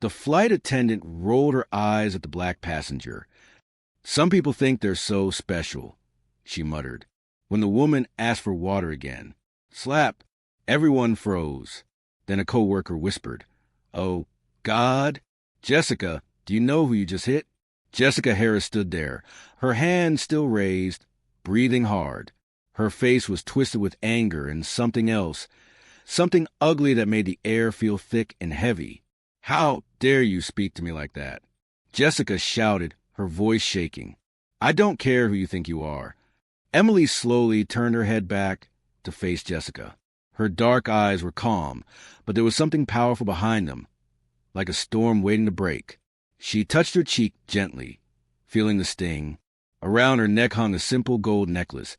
The flight attendant rolled her eyes at the black passenger. "Some people think they're so special," she muttered. When the woman asked for water again, slap, everyone froze. Then a coworker whispered, "Oh, God. Jessica, do you know who you just hit?" Jessica Harris stood there, her hand still raised, breathing hard. Her face was twisted with anger and something else, something ugly that made the air feel thick and heavy. "How dare you speak to me like that?" Jessica shouted, her voice shaking. "I don't care who you think you are." Emily slowly turned her head back to face Jessica. Her dark eyes were calm, but there was something powerful behind them, like a storm waiting to break. She touched her cheek gently, feeling the sting. Around her neck hung a simple gold necklace,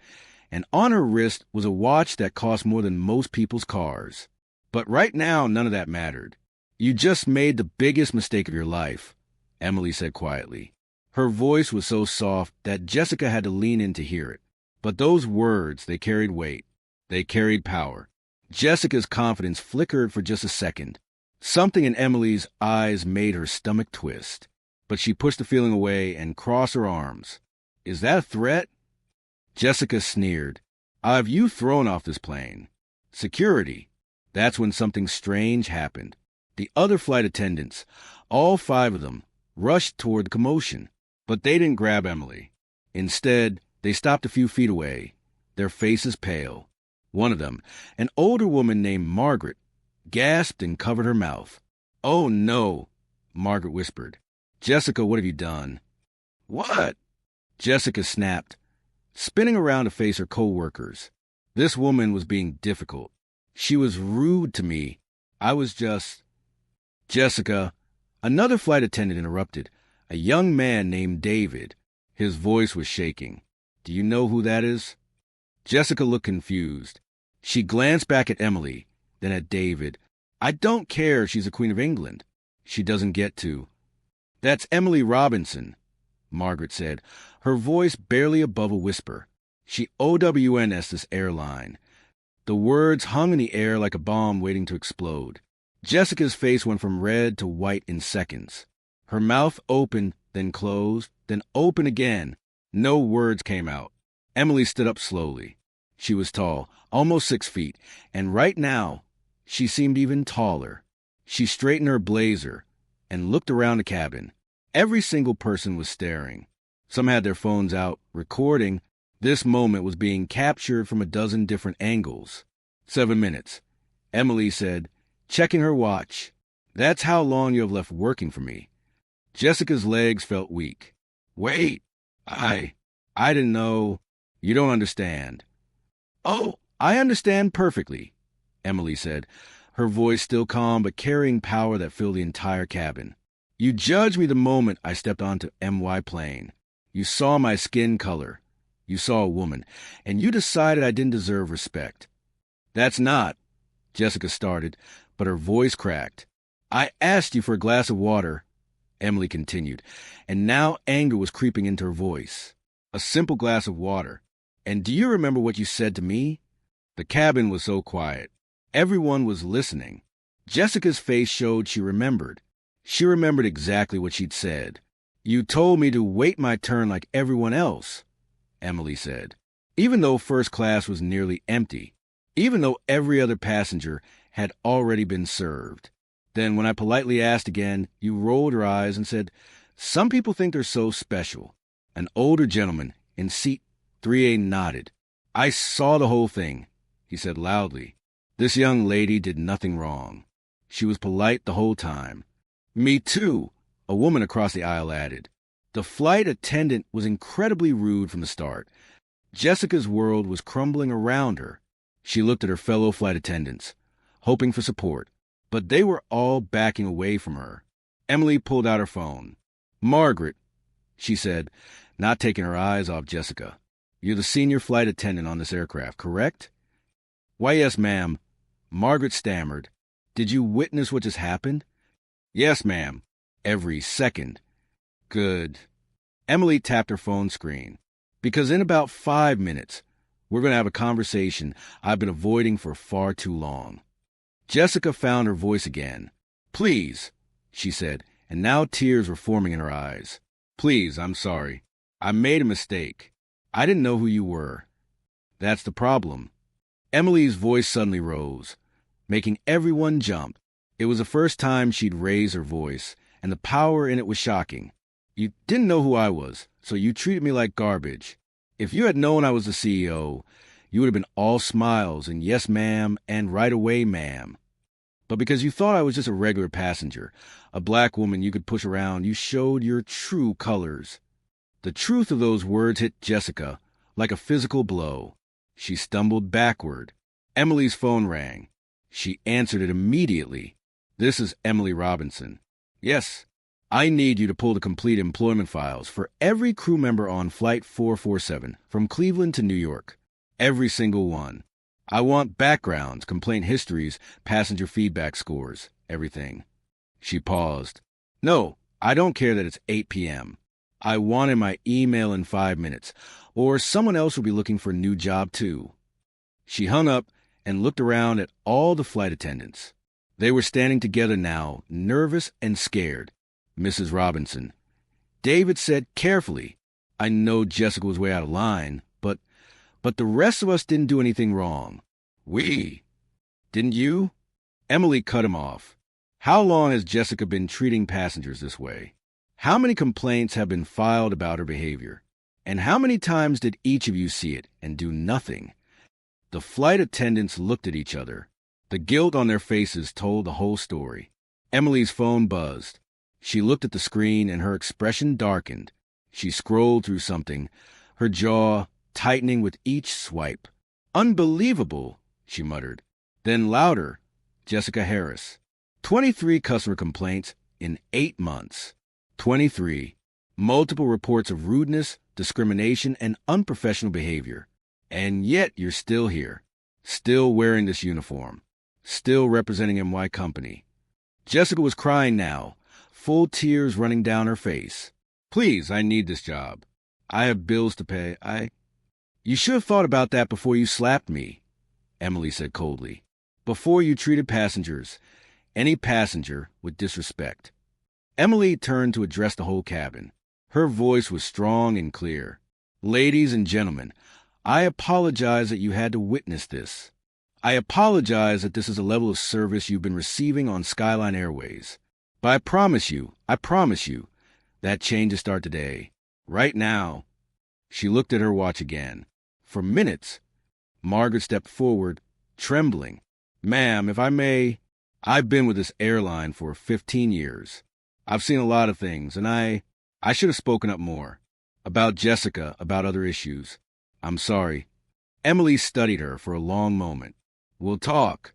and on her wrist was a watch that cost more than most people's cars. But right now, none of that mattered. "You just made the biggest mistake of your life," Emily said quietly. Her voice was so soft that Jessica had to lean in to hear it. But those words, they carried weight. They carried power. Jessica's confidence flickered for just a second. Something in Emily's eyes made her stomach twist. But she pushed the feeling away and crossed her arms. "Is that a threat?" Jessica sneered. "I've you thrown off this plane." "Security." That's when something strange happened. The other flight attendants, all 5 of them, rushed toward the commotion. But they didn't grab Emily. Instead, they stopped a few feet away, their faces pale. One of them, an older woman named Margaret, gasped and covered her mouth. "Oh, no," Margaret whispered. "Jessica, what have you done?" "What?" Jessica snapped, spinning around to face her co-workers. This woman was being difficult. She was rude to me. I was just... "Jessica," another flight attendant interrupted, a young man named David. His voice was shaking. "Do you know who that is?" Jessica looked confused. She glanced back at Emily, then at David. "I don't care if she's a Queen of England. She doesn't get to." "That's Emily Robinson," Margaret said, her voice barely above a whisper. "She OWNS this airline." The words hung in the air like a bomb waiting to explode. Jessica's face went from red to white in seconds. Her mouth opened, then closed, then opened again. No words came out. Emily stood up slowly. She was tall, almost 6 feet, and right now, she seemed even taller. She straightened her blazer and looked around the cabin. Every single person was staring. Some had their phones out, recording. This moment was being captured from a dozen different angles. 7 minutes. Emily said, checking her watch. "That's how long you have left working for me." Jessica's legs felt weak. "Wait, I didn't know." "You don't understand." "Oh, I understand perfectly," Emily said, her voice still calm but carrying power that filled the entire cabin. "You judged me the moment I stepped onto MY plane. You saw my skin color. You saw a woman, and you decided I didn't deserve respect." "That's not," Jessica started, but her voice cracked. "I asked you for a glass of water," Emily continued, and now anger was creeping into her voice. "A simple glass of water. And do you remember what you said to me?" The cabin was so quiet. Everyone was listening. Jessica's face showed she remembered. She remembered exactly what she'd said. "You told me to wait my turn like everyone else," Emily said, even though first class was nearly empty, even though every other passenger had already been served. Then when I politely asked again, you rolled your eyes and said, "Some people think they're so special." An older gentleman in seat 3A nodded. "I saw the whole thing," he said loudly. "This young lady did nothing wrong. She was polite the whole time." "Me too," a woman across the aisle added. The flight attendant was incredibly rude from the start. Jessica's world was crumbling around her. She looked at her fellow flight attendants, hoping for support, but they were all backing away from her. Emily pulled out her phone. "Margaret," she said, not taking her eyes off Jessica. "You're the senior flight attendant on this aircraft, correct?" "Why, yes, ma'am," Margaret stammered. "Did you witness what just happened?" "Yes, ma'am. Every second." "Good." Emily tapped her phone screen. "Because in about 5 minutes, we're going to have a conversation I've been avoiding for far too long." Jessica found her voice again. "Please," she said, and now tears were forming in her eyes. Please, I'm sorry. I made a mistake. I didn't know who you were. That's the problem. Emily's voice suddenly rose, making everyone jump. It was the first time she'd raised her voice, and the power in it was shocking. You didn't know who I was, so you treated me like garbage. If you had known I was the CEO, you would have been all smiles and yes, ma'am, and right away, ma'am. But because you thought I was just a regular passenger, a black woman you could push around, you showed your true colors. The truth of those words hit Jessica like a physical blow. She stumbled backward. Emily's phone rang. She answered it immediately. This is Emily Robinson. Yes, I need you to pull the complete employment files for every crew member on Flight 447 from Cleveland to New York. Every single one. I want backgrounds, complaint histories, passenger feedback scores, everything. She paused. No, I don't care that it's 8 p.m. I want in my email in 5 minutes, or someone else will be looking for a new job too. She hung up and looked around at all the flight attendants. They were standing together now, nervous and scared. Mrs. Robinson. David said carefully, I know Jessica was way out of line, but the rest of us didn't do anything wrong. We? Didn't you? Emily cut him off. How long has Jessica been treating passengers this way? How many complaints have been filed about her behavior? And how many times did each of you see it and do nothing? The flight attendants looked at each other. The guilt on their faces told the whole story. Emily's phone buzzed. She looked at the screen and her expression darkened. She scrolled through something, her jaw tightening with each swipe. Unbelievable, she muttered. Then louder, Jessica Harris. 23 customer complaints in 8 months. 23. Multiple reports of rudeness, discrimination, and unprofessional behavior. And yet you're still here. Still wearing this uniform. Still representing MY Company. Jessica was crying now, full tears running down her face. Please, I need this job. I have bills to pay. You should have thought about that before you slapped me, Emily said coldly. Before you treated passengers, any passenger, with disrespect. Emily turned to address the whole cabin. Her voice was strong and clear. Ladies and gentlemen, I apologize that you had to witness this. I apologize that this is a level of service you've been receiving on Skyline Airways. But I promise you, that changes start today. Right now. She looked at her watch again. For minutes, Margaret stepped forward, trembling. Ma'am, if I may, I've been with this airline for 15 years. I've seen a lot of things, and I should have spoken up more. About Jessica, about other issues. I'm sorry. Emily studied her for a long moment. We'll talk.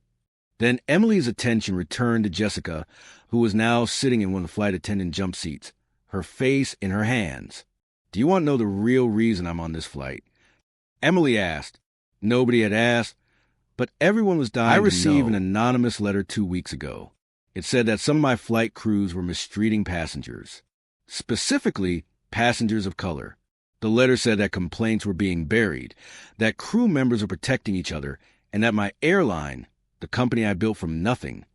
Then Emily's attention returned to Jessica, who was now sitting in one of the flight attendant jump seats, her face in her hands. Do you want to know the real reason I'm on this flight? Emily asked. Nobody had asked, but everyone was dying to know. I received an anonymous letter 2 weeks ago. It said that some of my flight crews were mistreating passengers, specifically passengers of color. The letter said that complaints were being buried, that crew members were protecting each other, and that my airline, the company I built from nothing,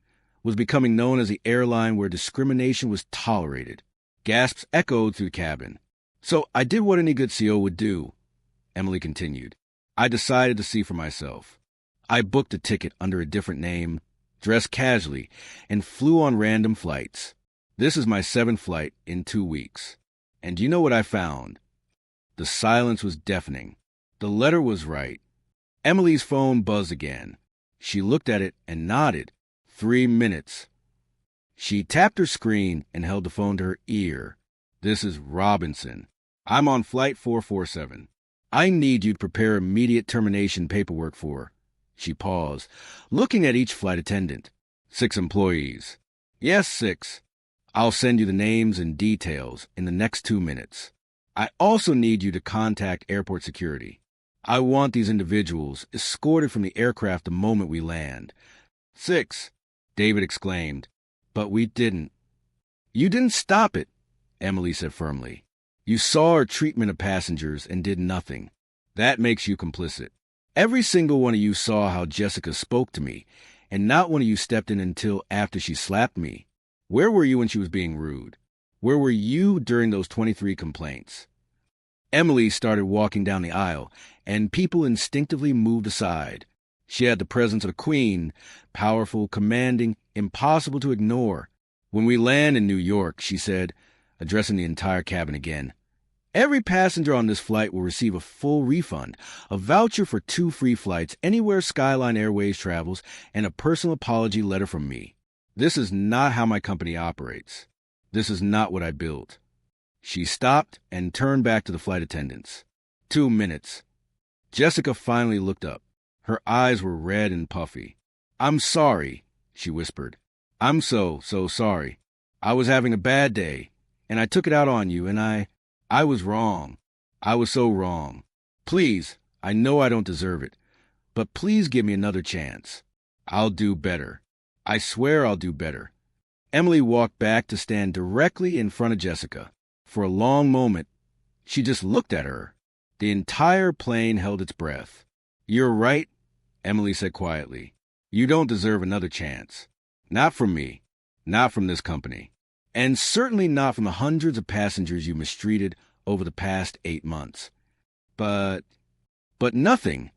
was becoming known as the airline where discrimination was tolerated. Gasps echoed through the cabin. So I did what any good CEO would do, Emily continued. I decided to see for myself. I booked a ticket under a different name, dressed casually, and flew on random flights. This is my 7th flight in 2 weeks. And do you know what I found? The silence was deafening. The letter was right. Emily's phone buzzed again. She looked at it and nodded. 3 minutes. She tapped her screen and held the phone to her ear. This is Robinson. I'm on Flight 447. I need you to prepare immediate termination paperwork for. She paused, looking at each flight attendant. 6 employees. Yes, 6. I'll send you the names and details in the next 2 minutes. I also need you to contact airport security. I want these individuals escorted from the aircraft the moment we land. 6, David exclaimed. But we didn't. You didn't stop it, Emily said firmly. You saw our treatment of passengers and did nothing. That makes you complicit. Every single one of you saw how Jessica spoke to me, and not one of you stepped in until after she slapped me. Where were you when she was being rude? Where were you during those 23 complaints? Emily started walking down the aisle, and people instinctively moved aside. She had the presence of a queen, powerful, commanding, impossible to ignore. When we land in New York, she said, addressing the entire cabin again, every passenger on this flight will receive a full refund, a voucher for 2 free flights anywhere Skyline Airways travels, and a personal apology letter from me. This is not how my company operates. This is not what I built. She stopped and turned back to the flight attendants. 2 minutes. Jessica finally looked up. Her eyes were red and puffy. I'm sorry, she whispered. I'm so sorry. I was having a bad day, and I took it out on you, and I was wrong. I was so wrong. Please, I know I don't deserve it, but please give me another chance. I'll do better. I swear I'll do better. Emily walked back to stand directly in front of Jessica. For a long moment, she just looked at her. The entire plane held its breath. You're right, Emily said quietly. You don't deserve another chance. Not from me. Not from this company. And certainly not from the hundreds of passengers you mistreated over the past 8 months. But nothing,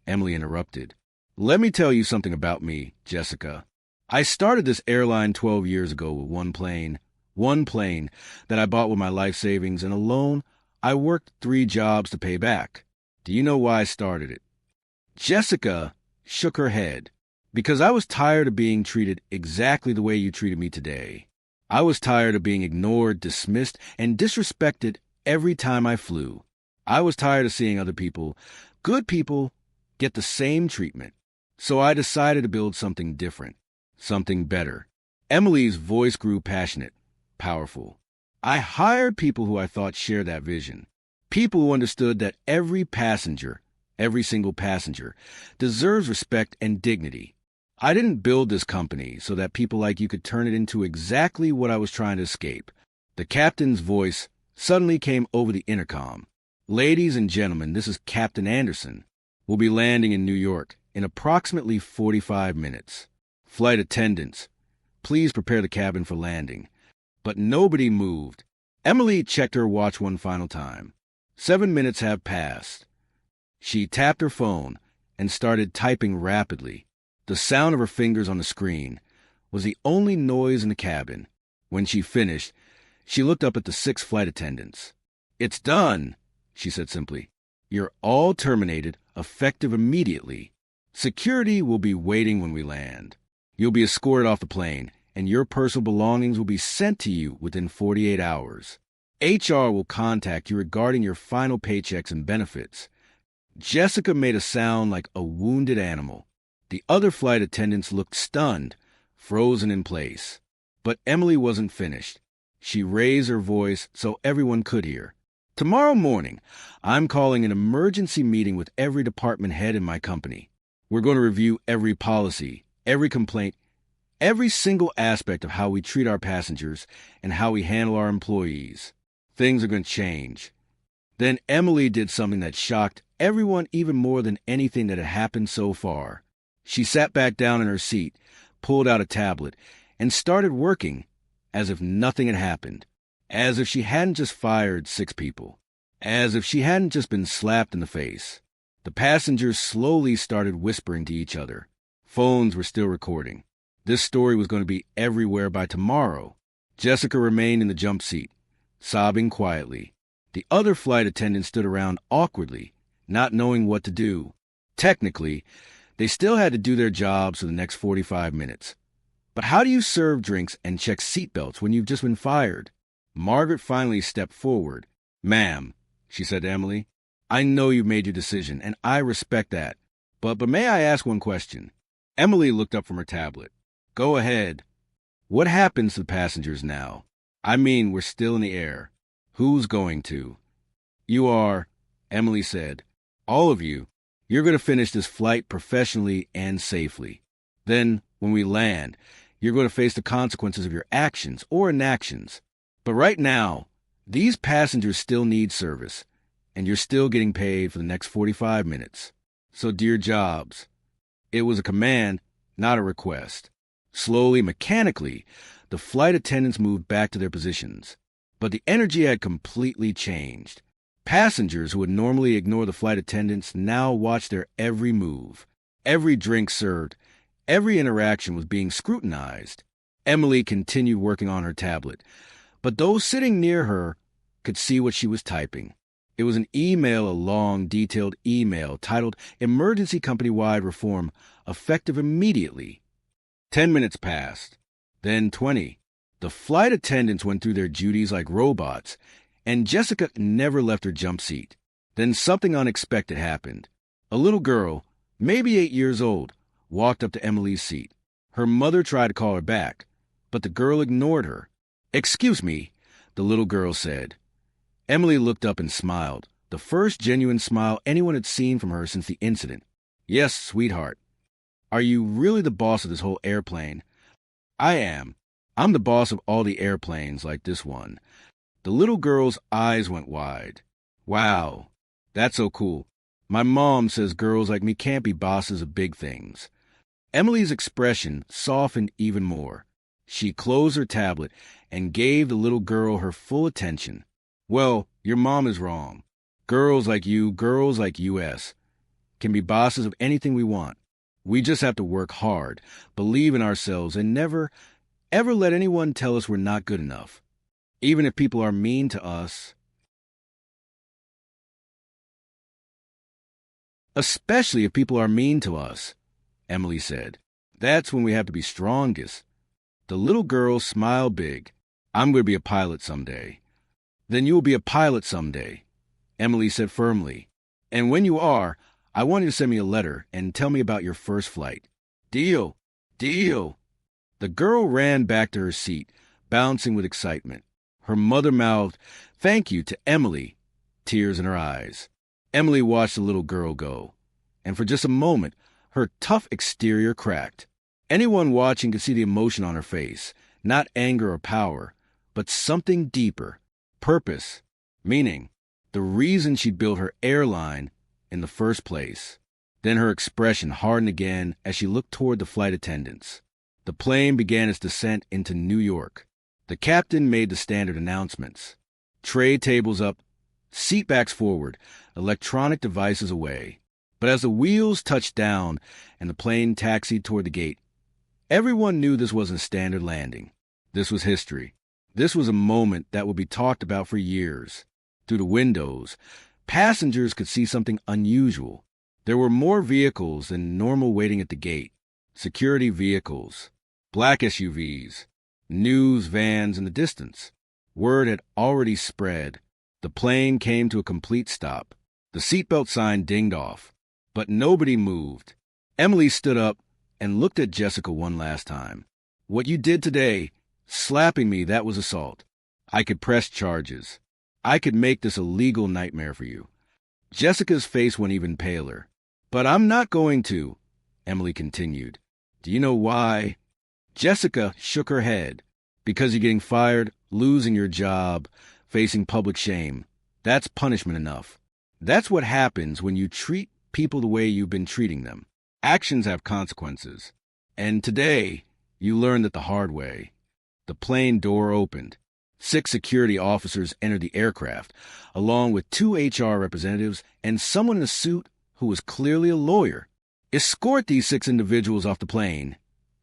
Emily interrupted. Let me tell you something about me, Jessica. I started this airline 12 years ago with one plane that I bought with my life savings, and alone, I worked 3 jobs to pay back. Do you know why I started it? Jessica shook her head. Because I was tired of being treated exactly the way you treated me today. I was tired of being ignored, dismissed, and disrespected every time I flew. I was tired of seeing other people, good people, get the same treatment. So I decided to build something different, something better. Emily's voice grew passionate, powerful. I hired people who I thought shared that vision. People who understood that every passenger, every single passenger, deserves respect and dignity. I didn't build this company so that people like you could turn it into exactly what I was trying to escape. The captain's voice suddenly came over the intercom. Ladies and gentlemen, this is Captain Anderson. We'll be landing in New York in approximately 45 minutes. Flight attendants, please prepare the cabin for landing. But nobody moved. Emily checked her watch one final time. 7 minutes have passed. She tapped her phone and started typing rapidly. The sound of her fingers on the screen was the only noise in the cabin. When she finished, she looked up at the 6 flight attendants. It's done, she said simply. You're all terminated, effective immediately. Security will be waiting when we land. You'll be escorted off the plane, and your personal belongings will be sent to you within 48 hours. HR will contact you regarding your final paychecks and benefits. Jessica made a sound like a wounded animal. The other flight attendants looked stunned, frozen in place. But Emily wasn't finished. She raised her voice so everyone could hear. Tomorrow morning, I'm calling an emergency meeting with every department head in my company. We're going to review every policy, every complaint, every single aspect of how we treat our passengers and how we handle our employees. Things are going to change. Then Emily did something that shocked everyone even more than anything that had happened so far. She sat back down in her seat, pulled out a tablet, and started working as if nothing had happened, as if she hadn't just fired 6 people, as if she hadn't just been slapped in the face. The passengers slowly started whispering to each other. Phones were still recording. This story was going to be everywhere by tomorrow. Jessica remained in the jump seat, sobbing quietly. The other flight attendants stood around awkwardly, not knowing what to do. Technically, they still had to do their jobs for the next 45 minutes. But how do you serve drinks and check seatbelts when you've just been fired? Margaret finally stepped forward. Ma'am, she said to Emily, I know you've made your decision, and I respect that. But may I ask one question? Emily looked up from her tablet. Go ahead. What happens to the passengers now? I mean, we're still in the air. Who's going to? You are, Emily said. All of you. You're going to finish this flight professionally and safely. Then, when we land, you're going to face the consequences of your actions or inactions. But right now, these passengers still need service, and you're still getting paid for the next 45 minutes. So do your jobs. It was a command, not a request. Slowly, mechanically, The flight attendants moved back to their positions, but the energy had completely changed. Passengers who would normally ignore the flight attendants now watched their every move. Every drink served, every interaction was being scrutinized. Emily continued working on her tablet, but those sitting near her could see what she was typing. It was an email, a long, detailed email titled Emergency Company-Wide Reform, effective immediately. 10 minutes passed, then 20. The flight attendants went through their duties like robots, and Jessica never left her jump seat. Then something unexpected happened. A little girl, maybe 8 years old, walked up to Emily's seat. Her mother tried to call her back, but the girl ignored her. "Excuse me," the little girl said. Emily looked up and smiled, the first genuine smile anyone had seen from her since the incident. "Yes, sweetheart. Are you really the boss of this whole airplane?" "I am. I'm the boss of all the airplanes like this one." The little girl's eyes went wide. "Wow, that's so cool. My mom says girls like me can't be bosses of big things." Emily's expression softened even more. She closed her tablet and gave the little girl her full attention. "Well, your mom is wrong. Girls like us, can be bosses of anything we want. We just have to work hard, believe in ourselves, and never, ever let anyone tell us we're not good enough. Even if people are mean to us. Especially if people are mean to us," Emily said. "That's when we have to be strongest." The little girl smiled big. "I'm going to be a pilot someday." "Then you will be a pilot someday," Emily said firmly. "And when you are, I want you to send me a letter and tell me about your first flight." "Deal, deal." The girl ran back to her seat, bouncing with excitement. Her mother mouthed, "Thank you," to Emily, tears in her eyes. Emily watched the little girl go, and for just a moment, her tough exterior cracked. Anyone watching could see the emotion on her face, not anger or power, but something deeper, purpose, meaning, the reason she'd built her airline in the first place. Then her expression hardened again as she looked toward the flight attendants. The plane began its descent into New York. The captain made the standard announcements. Tray tables up, seat backs forward, electronic devices away. But as the wheels touched down and the plane taxied toward the gate, everyone knew this wasn't a standard landing. This was history. This was a moment that would be talked about for years. Through the windows, passengers could see something unusual. There were more vehicles than normal waiting at the gate. Security vehicles, black SUVs, news vans in the distance. Word had already spread. The plane came to a complete stop. The seatbelt sign dinged off, but nobody moved. Emily stood up and looked at Jessica one last time. "What you did today, slapping me, that was assault. I could press charges. I could make this a legal nightmare for you." Jessica's face went even paler. "But I'm not going to," Emily continued. "Do you know why?" Jessica shook her head. "Because you're getting fired, losing your job, facing public shame. That's punishment enough. That's what happens when you treat people the way you've been treating them. Actions have consequences. And today, you learned it the hard way." The plane door opened. 6 security officers entered the aircraft, along with 2 HR representatives and someone in a suit who was clearly a lawyer. "Escort these 6 individuals off the plane,"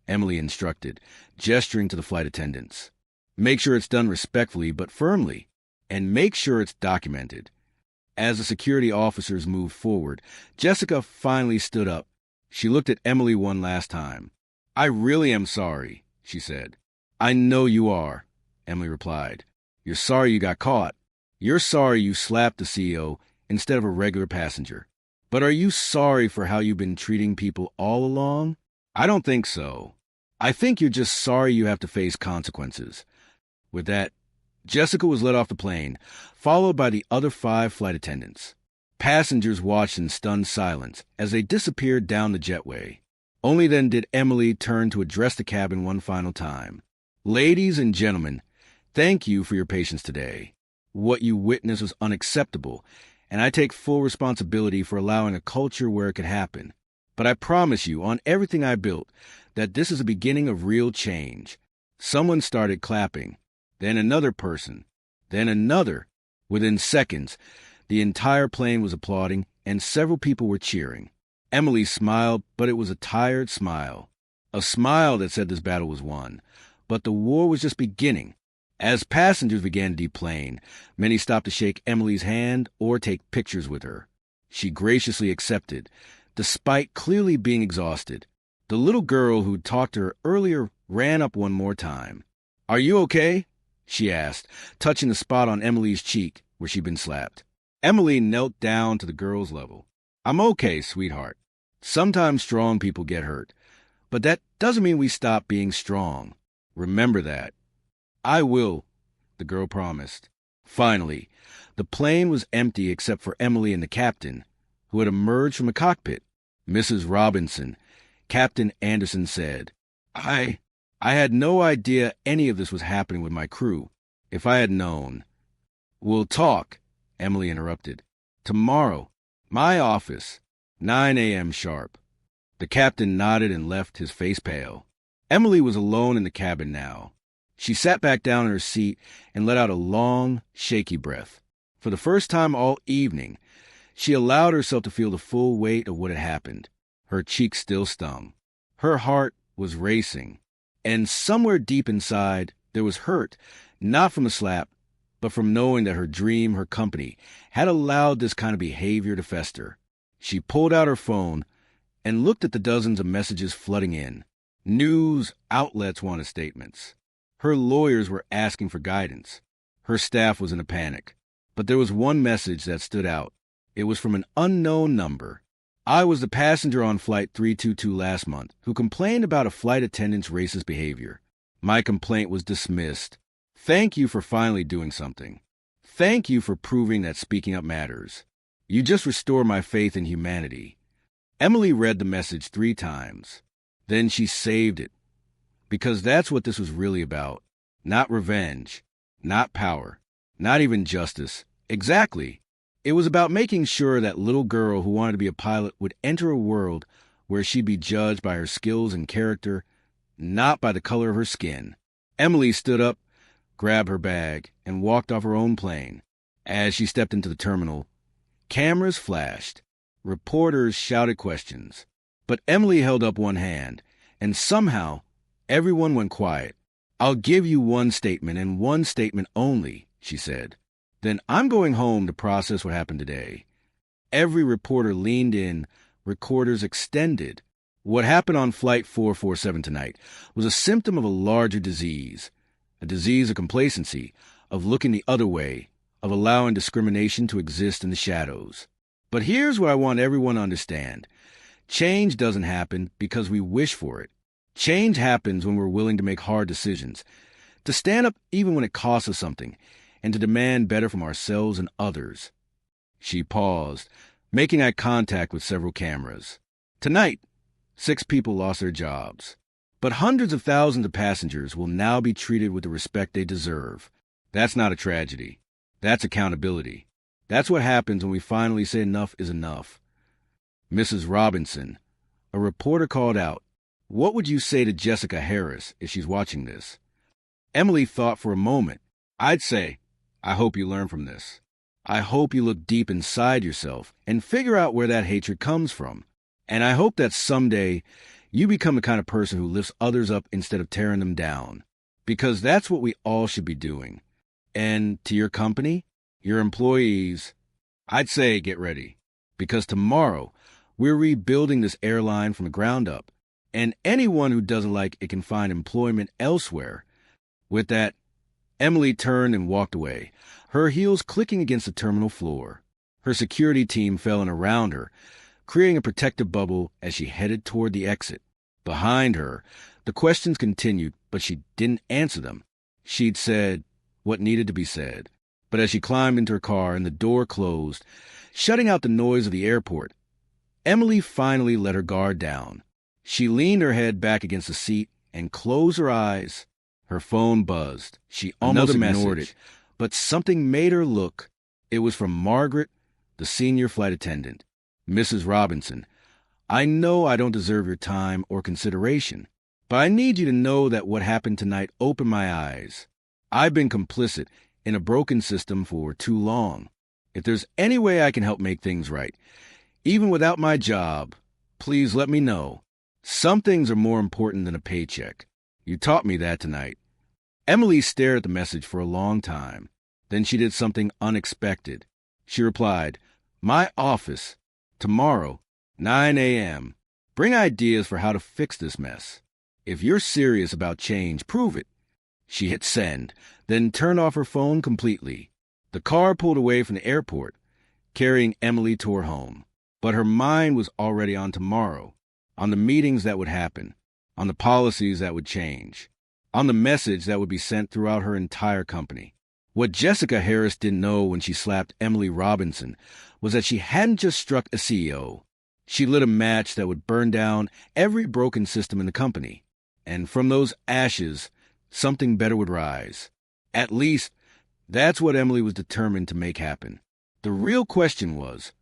Emily instructed, gesturing to the flight attendants. "Make sure it's done respectfully but firmly, and make sure it's documented." As the security officers moved forward, Jessica finally stood up. She looked at Emily one last time. "I really am sorry," she said. "I know you are," Emily replied. "You're sorry you got caught. You're sorry you slapped the CEO instead of a regular passenger. But are you sorry for how you've been treating people all along? I don't think so. I think you're just sorry you have to face consequences." With that, Jessica was let off the plane, followed by the other 5 flight attendants. Passengers watched in stunned silence as they disappeared down the jetway. Only then did Emily turn to address the cabin one final time. "Ladies and gentlemen, thank you for your patience today. What you witnessed was unacceptable, and I take full responsibility for allowing a culture where it could happen. But I promise you, on everything I built, that this is the beginning of real change. Someone started clapping, then another person, then another. Within seconds, the entire plane was applauding, and several people were cheering. Emily smiled, but it was a tired smile. A smile that said this battle was won. But the war was just beginning. As passengers began to deplane, many stopped to shake Emily's hand or take pictures with her. She graciously accepted, despite clearly being exhausted. The little girl who'd talked to her earlier ran up one more time. "Are you okay?" she asked, touching the spot on Emily's cheek where she'd been slapped. Emily knelt down to the girl's level. "I'm okay, sweetheart. Sometimes strong people get hurt, but that doesn't mean we stop being strong. Remember that." "I will," the girl promised. Finally, the plane was empty except for Emily and the captain, who had emerged from the cockpit. "Mrs. Robinson," Captain Anderson said, I had no idea any of this was happening with my crew. If I had known." "We'll talk," Emily interrupted. "Tomorrow, my office, 9 a.m. sharp." The captain nodded and left, his face pale. Emily was alone in the cabin now. She sat back down in her seat and let out a long, shaky breath. For the first time all evening, she allowed herself to feel the full weight of what had happened. Her cheeks still stung. Her heart was racing. And somewhere deep inside, there was hurt, not from the slap, but from knowing that her dream, her company, had allowed this kind of behavior to fester. She pulled out her phone and looked at the dozens of messages flooding in. News outlets wanted statements. Her lawyers were asking for guidance. Her staff was in a panic. But there was one message that stood out. It was from an unknown number. "I was the passenger on Flight 322 last month who complained about a flight attendant's racist behavior. My complaint was dismissed. Thank you for finally doing something. Thank you for proving that speaking up matters. You just restored my faith in humanity." Emily read the message 3 times. Then she saved it. Because that's what this was really about. Not revenge. Not power. Not even justice. Exactly. It was about making sure that little girl who wanted to be a pilot would enter a world where she'd be judged by her skills and character, not by the color of her skin. Emily stood up, grabbed her bag, and walked off her own plane. As she stepped into the terminal, cameras flashed. Reporters shouted questions. But Emily held up one hand, and somehow everyone went quiet. "I'll give you one statement and one statement only," she said. "Then I'm going home to process what happened today." Every reporter leaned in, recorders extended. What happened on Flight 447 tonight was a symptom of a larger disease. A disease of complacency, of looking the other way, of allowing discrimination to exist in the shadows. But here's what I want everyone to understand. Change doesn't happen because we wish for it. Change happens when we're willing to make hard decisions, to stand up even when it costs us something, and to demand better from ourselves and others. She paused, making eye contact with several cameras. Tonight, 6 people lost their jobs. But hundreds of thousands of passengers will now be treated with the respect they deserve. That's not a tragedy. That's accountability. That's what happens when we finally say enough is enough. "Mrs. Robinson," a reporter called out, "what would you say to Jessica Harris if she's watching this?" Emily thought for a moment. "I'd say, I hope you learn from this. I hope you look deep inside yourself and figure out where that hatred comes from. And I hope that someday you become the kind of person who lifts others up instead of tearing them down. Because that's what we all should be doing. And to your company, your employees, I'd say get ready. Because tomorrow, we're rebuilding this airline from the ground up. And anyone who doesn't like it can find employment elsewhere." With that, Emily turned and walked away, her heels clicking against the terminal floor. Her security team fell in around her, creating a protective bubble as she headed toward the exit. Behind her, the questions continued, but she didn't answer them. She'd said what needed to be said. But as she climbed into her car and the door closed, shutting out the noise of the airport, Emily finally let her guard down. She leaned her head back against the seat and closed her eyes. Her phone buzzed. She almost ignored it, but something made her look. It was from Margaret, the senior flight attendant. "Mrs. Robinson, I know I don't deserve your time or consideration, but I need you to know that what happened tonight opened my eyes. I've been complicit in a broken system for too long. If there's any way I can help make things right, even without my job, please let me know. Some things are more important than a paycheck. You taught me that tonight." Emily stared at the message for a long time. Then she did something unexpected. She replied, "My office, tomorrow, 9 a.m. Bring ideas for how to fix this mess. If you're serious about change, prove it." She hit send, then turned off her phone completely. The car pulled away from the airport, carrying Emily to her home. But her mind was already on tomorrow, on the meetings that would happen, on the policies that would change, on the message that would be sent throughout her entire company. What Jessica Harris didn't know when she slapped Emily Robinson was that she hadn't just struck a CEO. She lit a match that would burn down every broken system in the company. And from those ashes, something better would rise. At least, that's what Emily was determined to make happen. The real question was,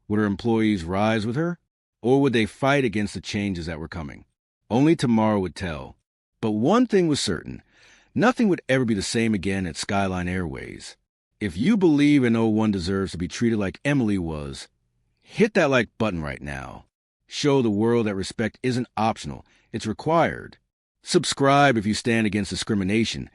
would her employees rise with her, or would they fight against the changes that were coming? Only tomorrow would tell. But one thing was certain. Nothing would ever be the same again at Skyline Airways. If you believe and know one deserves to be treated like Emily was, hit that like button right now. Show the world that respect isn't optional, it's required. Subscribe if you stand against discrimination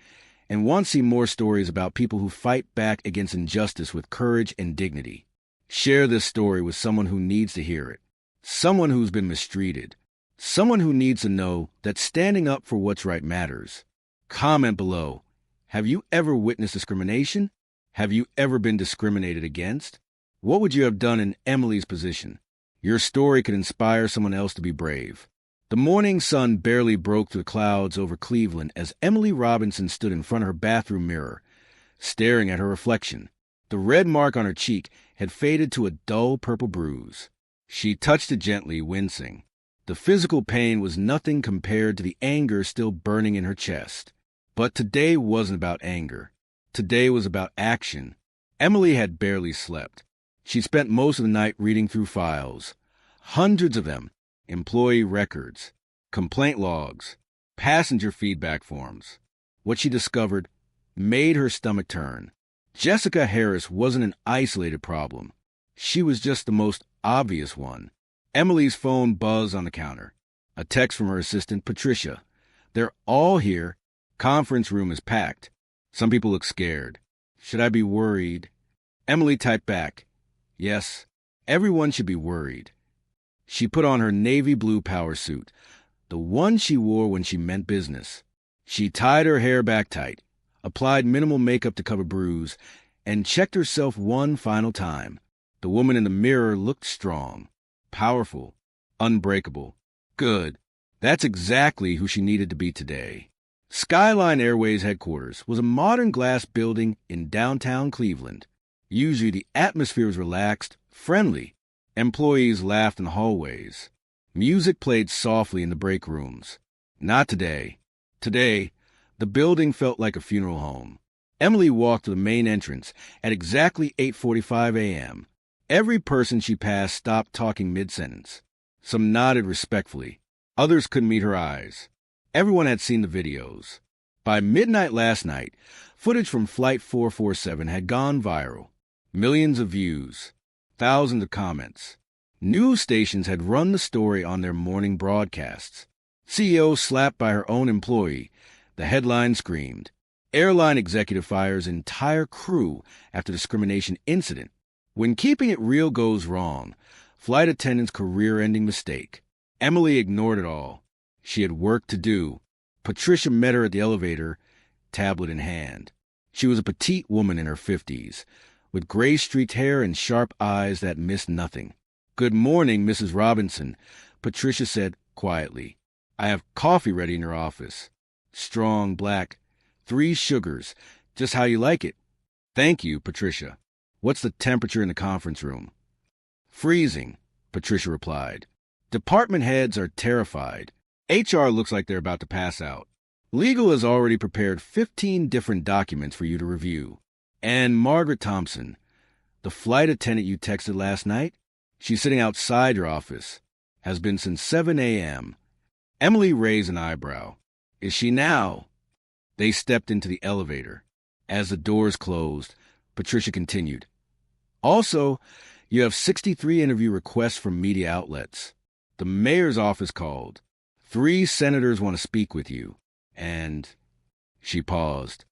and want to see more stories about people who fight back against injustice with courage and dignity. Share this story with someone who needs to hear it, someone who's been mistreated, someone who needs to know that standing up for what's right matters. Comment below. Have you ever witnessed discrimination? Have you ever been discriminated against? What would you have done in Emily's position? Your story could inspire someone else to be brave. The morning sun barely broke through the clouds over Cleveland as Emily Robinson stood in front of her bathroom mirror, staring at her reflection. The red mark on her cheek had faded to a dull purple bruise. She touched it gently, wincing. The physical pain was nothing compared to the anger still burning in her chest. But today wasn't about anger. Today was about action. Emily had barely slept. She spent most of the night reading through files. Hundreds of them. Employee records, complaint logs, passenger feedback forms. What she discovered made her stomach turn. Jessica Harris wasn't an isolated problem. She was just the most obvious one. Emily's phone buzzed on the counter. A text from her assistant, Patricia. "They're all here. Conference room is packed. Some people look scared. Should I be worried?" Emily typed back, "Yes, everyone should be worried." She put on her navy blue power suit, the one she wore when she meant business. She tied her hair back tight, applied minimal makeup to cover bruise, and checked herself one final time. The woman in the mirror looked strong, powerful, unbreakable. Good. That's exactly who she needed to be today. Skyline Airways headquarters was a modern glass building in downtown Cleveland. Usually the atmosphere was relaxed, friendly. Employees laughed in the hallways. Music played softly in the break rooms. Not today. Today, the building felt like a funeral home. Emily walked to the main entrance at exactly 8:45 a.m. Every person she passed stopped talking mid-sentence. Some nodded respectfully. Others couldn't meet her eyes. Everyone had seen the videos. By midnight last night, footage from Flight 447 had gone viral. Millions of views. Thousands of comments. News stations had run the story on their morning broadcasts. CEO slapped by her own employee. The headline screamed. Airline executive fires entire crew after discrimination incident. When keeping it real goes wrong, flight attendant's career-ending mistake. Emily ignored it all. She had work to do. Patricia met her at the elevator, tablet in hand. She was a petite woman in her 50s. With gray-streaked hair and sharp eyes that missed nothing. "Good morning, Mrs. Robinson," Patricia said quietly. "I have coffee ready in your office. Strong, black, 3 sugars, just how you like it." "Thank you, Patricia. What's the temperature in the conference room?" "Freezing," Patricia replied. "Department heads are terrified. HR looks like they're about to pass out. Legal has already prepared 15 different documents for you to review. And Margaret Thompson, the flight attendant you texted last night, she's sitting outside your office, has been since 7 a.m. Emily raised an eyebrow. Is she now? They stepped into the elevator. As the doors closed, Patricia continued. Also, you have 63 interview requests from media outlets. The mayor's office called. 3 senators want to speak with you. And she paused.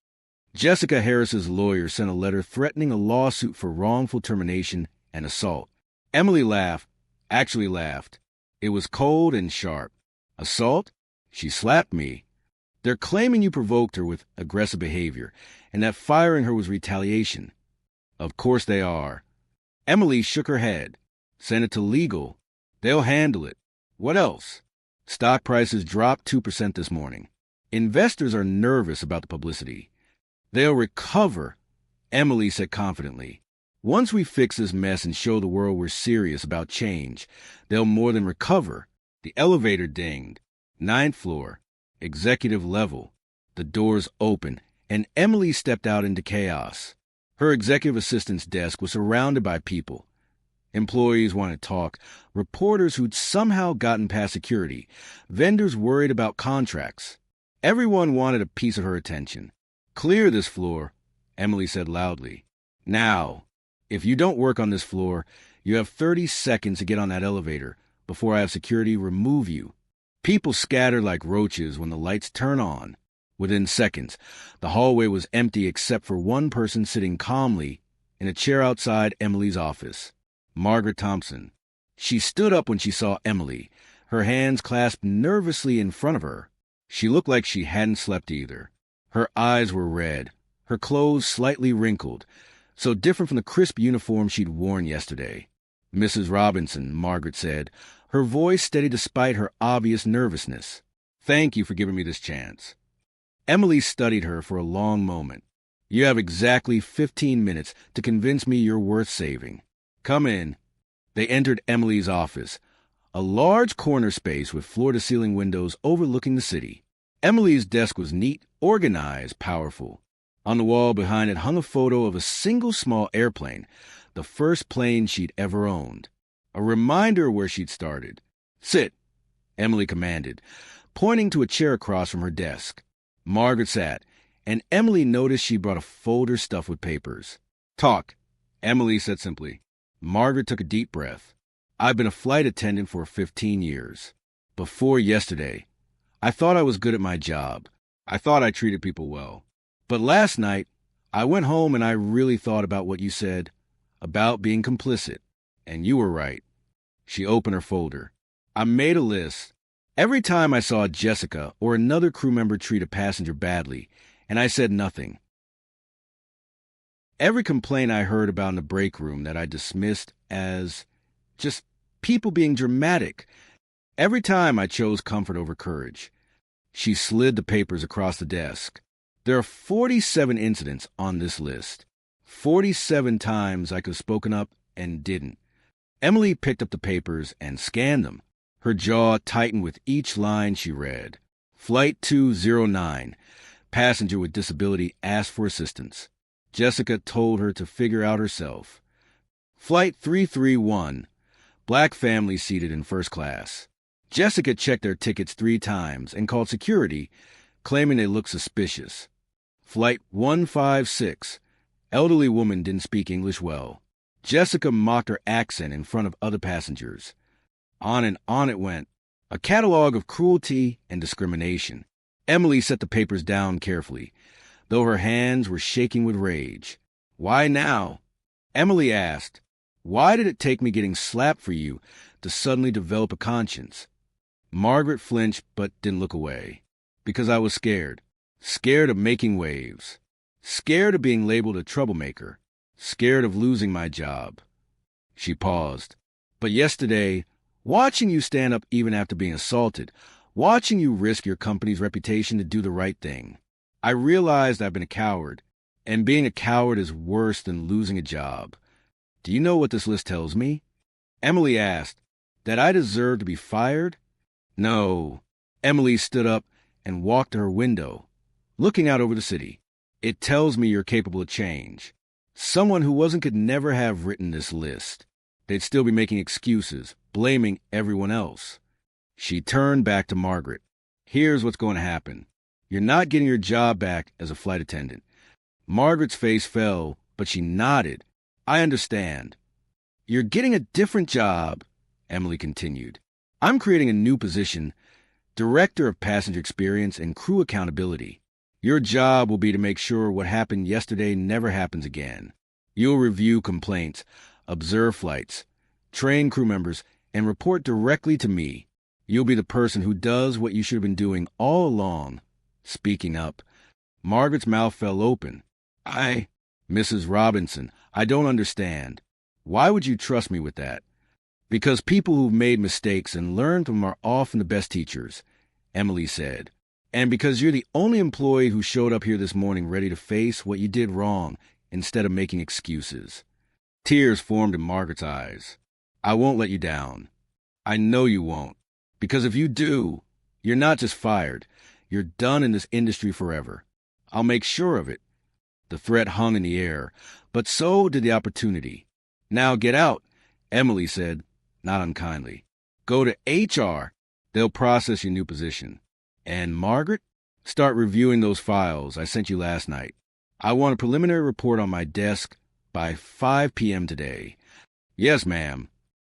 Jessica Harris's lawyer sent a letter threatening a lawsuit for wrongful termination and assault. Emily laughed. Actually laughed. It was cold and sharp. Assault? She slapped me. They're claiming you provoked her with aggressive behavior and that firing her was retaliation. Of course they are. Emily shook her head. Send it to legal. They'll handle it. What else? Stock prices dropped 2% this morning. Investors are nervous about the publicity. They'll recover, Emily said confidently. Once we fix this mess and show the world we're serious about change, they'll more than recover. The elevator dinged. 9th floor. Executive level. The doors opened, and Emily stepped out into chaos. Her executive assistant's desk was surrounded by people. Employees wanted to talk, reporters who'd somehow gotten past security, vendors worried about contracts. Everyone wanted a piece of her attention. Clear this floor, Emily said loudly. Now, if you don't work on this floor, you have 30 seconds to get on that elevator before I have security remove you. People scattered like roaches when the lights turn on. Within seconds, the hallway was empty except for one person sitting calmly in a chair outside Emily's office. Margaret Thompson. She stood up when she saw Emily, her hands clasped nervously in front of her. She looked like she hadn't slept either. Her eyes were red, her clothes slightly wrinkled, so different from the crisp uniform she'd worn yesterday. Mrs. Robinson, Margaret said, her voice steady despite her obvious nervousness. Thank you for giving me this chance. Emily studied her for a long moment. You have exactly 15 minutes to convince me you're worth saving. Come in. They entered Emily's office, a large corner space with floor-to-ceiling windows overlooking the city. Emily's desk was neat, organized, powerful. On the wall behind it hung a photo of a single small airplane, the first plane she'd ever owned. A reminder of where she'd started. Sit, Emily commanded, pointing to a chair across from her desk. Margaret sat, and Emily noticed she brought a folder stuffed with papers. Talk, Emily said simply. Margaret took a deep breath. I've been a flight attendant for 15 years. Before yesterday, I thought I was good at my job. I thought I treated people well. But last night, I went home and I really thought about what you said, about being complicit. And you were right. She opened her folder. I made a list. Every time I saw Jessica or another crew member treat a passenger badly, and I said nothing. Every complaint I heard about in the break room that I dismissed as just people being dramatic. Every time I chose comfort over courage. She slid the papers across the desk. There are 47 incidents on this list. 47 times I could have spoken up and didn't. Emily picked up the papers and scanned them. Her jaw tightened with each line she read. Flight 209. Passenger with disability asked for assistance. Jessica told her to figure out herself. Flight 331. Black family seated in first class. Jessica checked their tickets 3 times and called security, claiming they looked suspicious. Flight 156. Elderly woman didn't speak English well. Jessica mocked her accent in front of other passengers. On and on it went. A catalog of cruelty and discrimination. Emily set the papers down carefully, though her hands were shaking with rage. Why now? Emily asked. Why did it take me getting slapped for you to suddenly develop a conscience? Margaret flinched but didn't look away. Because I was scared. Scared of making waves. Scared of being labeled a troublemaker. Scared of losing my job. She paused. But yesterday, watching you stand up even after being assaulted, watching you risk your company's reputation to do the right thing, I realized I've been a coward, and being a coward is worse than losing a job. Do you know what this list tells me? Emily asked. That I deserve to be fired? No. Emily stood up and walked to her window, looking out over the city. It tells me you're capable of change. Someone who wasn't could never have written this list. They'd still be making excuses, blaming everyone else. She turned back to Margaret. Here's what's going to happen. You're not getting your job back as a flight attendant. Margaret's face fell, but she nodded. I understand. You're getting a different job, Emily continued. I'm creating a new position, Director of Passenger Experience and Crew Accountability. Your job will be to make sure what happened yesterday never happens again. You'll review complaints, observe flights, train crew members, and report directly to me. You'll be the person who does what you should have been doing all along. Speaking up, Margaret's mouth fell open. Mrs. Robinson, I don't understand. Why would you trust me with that? Because people who've made mistakes and learned from them are often the best teachers, Emily said. And because you're the only employee who showed up here this morning ready to face what you did wrong instead of making excuses. Tears formed in Margaret's eyes. I won't let you down. I know you won't. Because if you do, you're not just fired. You're done in this industry forever. I'll make sure of it. The threat hung in the air, but so did the opportunity. Now get out, Emily said, not unkindly. Go to HR. They'll process your new position. And Margaret, start reviewing those files I sent you last night. I want a preliminary report on my desk by 5 p.m. today. Yes, ma'am.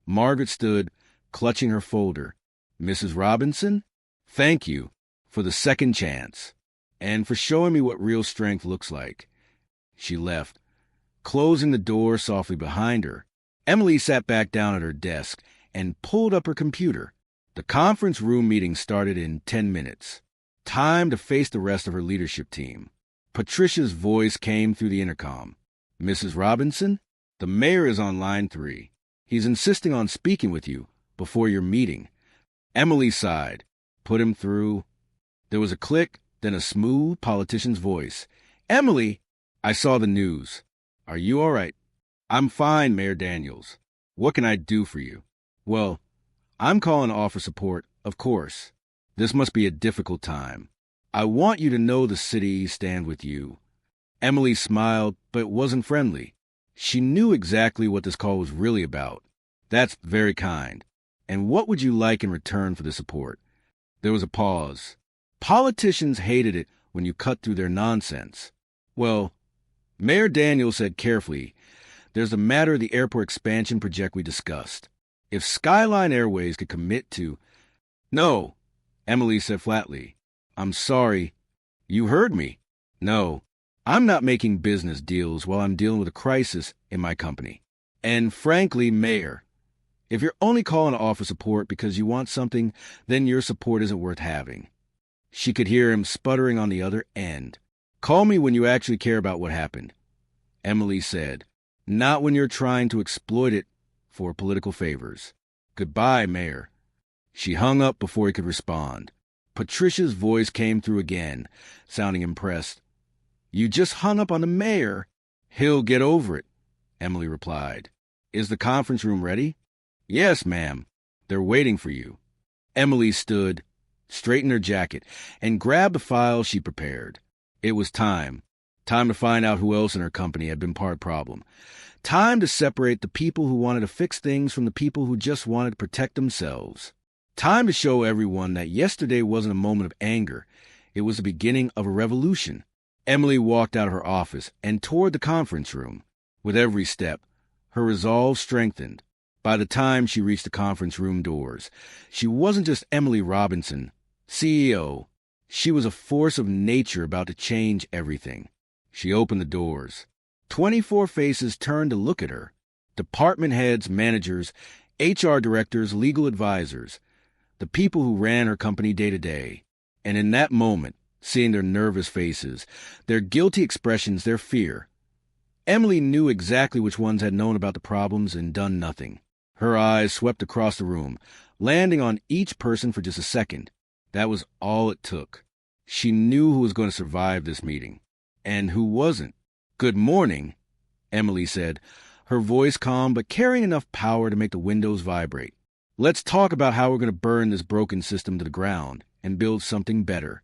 Margaret stood, clutching her folder. Mrs. Robinson, thank you for the second chance and for showing me what real strength looks like. She left, closing the door softly behind her. Emily sat back down at her desk and pulled up her computer. The conference room meeting started in 10 minutes. Time to face the rest of her leadership team. Patricia's voice came through the intercom. Mrs. Robinson, the mayor is on line 3. He's insisting on speaking with you before your meeting. Emily sighed, put him through. There was a click, then a smooth politician's voice. Emily, I saw the news. Are you all right? I'm fine, Mayor Daniels. What can I do for you? Well, I'm calling to offer support, of course. This must be a difficult time. I want you to know the city stands with you. Emily smiled, but it wasn't friendly. She knew exactly what this call was really about. That's very kind. And what would you like in return for the support? There was a pause. Politicians hated it when you cut through their nonsense. Well, Mayor Daniels said carefully, there's the matter of the airport expansion project we discussed. If Skyline Airways could commit to... No, Emily said flatly. I'm sorry. You heard me. No, I'm not making business deals while I'm dealing with a crisis in my company. And frankly, Mayor, if you're only calling to offer support because you want something, then your support isn't worth having. She could hear him sputtering on the other end. Call me when you actually care about what happened, Emily said, not when you're trying to exploit it for political favors. Goodbye, Mayor. She hung up before he could respond. Patricia's voice came through again, sounding impressed. You just hung up on the mayor. He'll get over it, Emily replied. Is the conference room ready? Yes, ma'am. They're waiting for you. Emily stood, straightened her jacket, and grabbed the file she prepared. It was time. Time to find out who else in her company had been part of the problem. Time to separate the people who wanted to fix things from the people who just wanted to protect themselves. Time to show everyone that yesterday wasn't a moment of anger. It was the beginning of a revolution. Emily walked out of her office and toward the conference room. With every step, her resolve strengthened. By the time she reached the conference room doors, she wasn't just Emily Robinson, CEO. She was a force of nature about to change everything. She opened the doors. 24 faces turned to look at her. Department heads, managers, HR directors, legal advisors. The people who ran her company day to day. And in that moment, seeing their nervous faces, their guilty expressions, their fear, Emily knew exactly which ones had known about the problems and done nothing. Her eyes swept across the room, landing on each person for just a second. That was all it took. She knew who was going to survive this meeting, and who wasn't. Good morning, Emily said, her voice calm but carrying enough power to make the windows vibrate. Let's talk about how we're going to burn this broken system to the ground and build something better.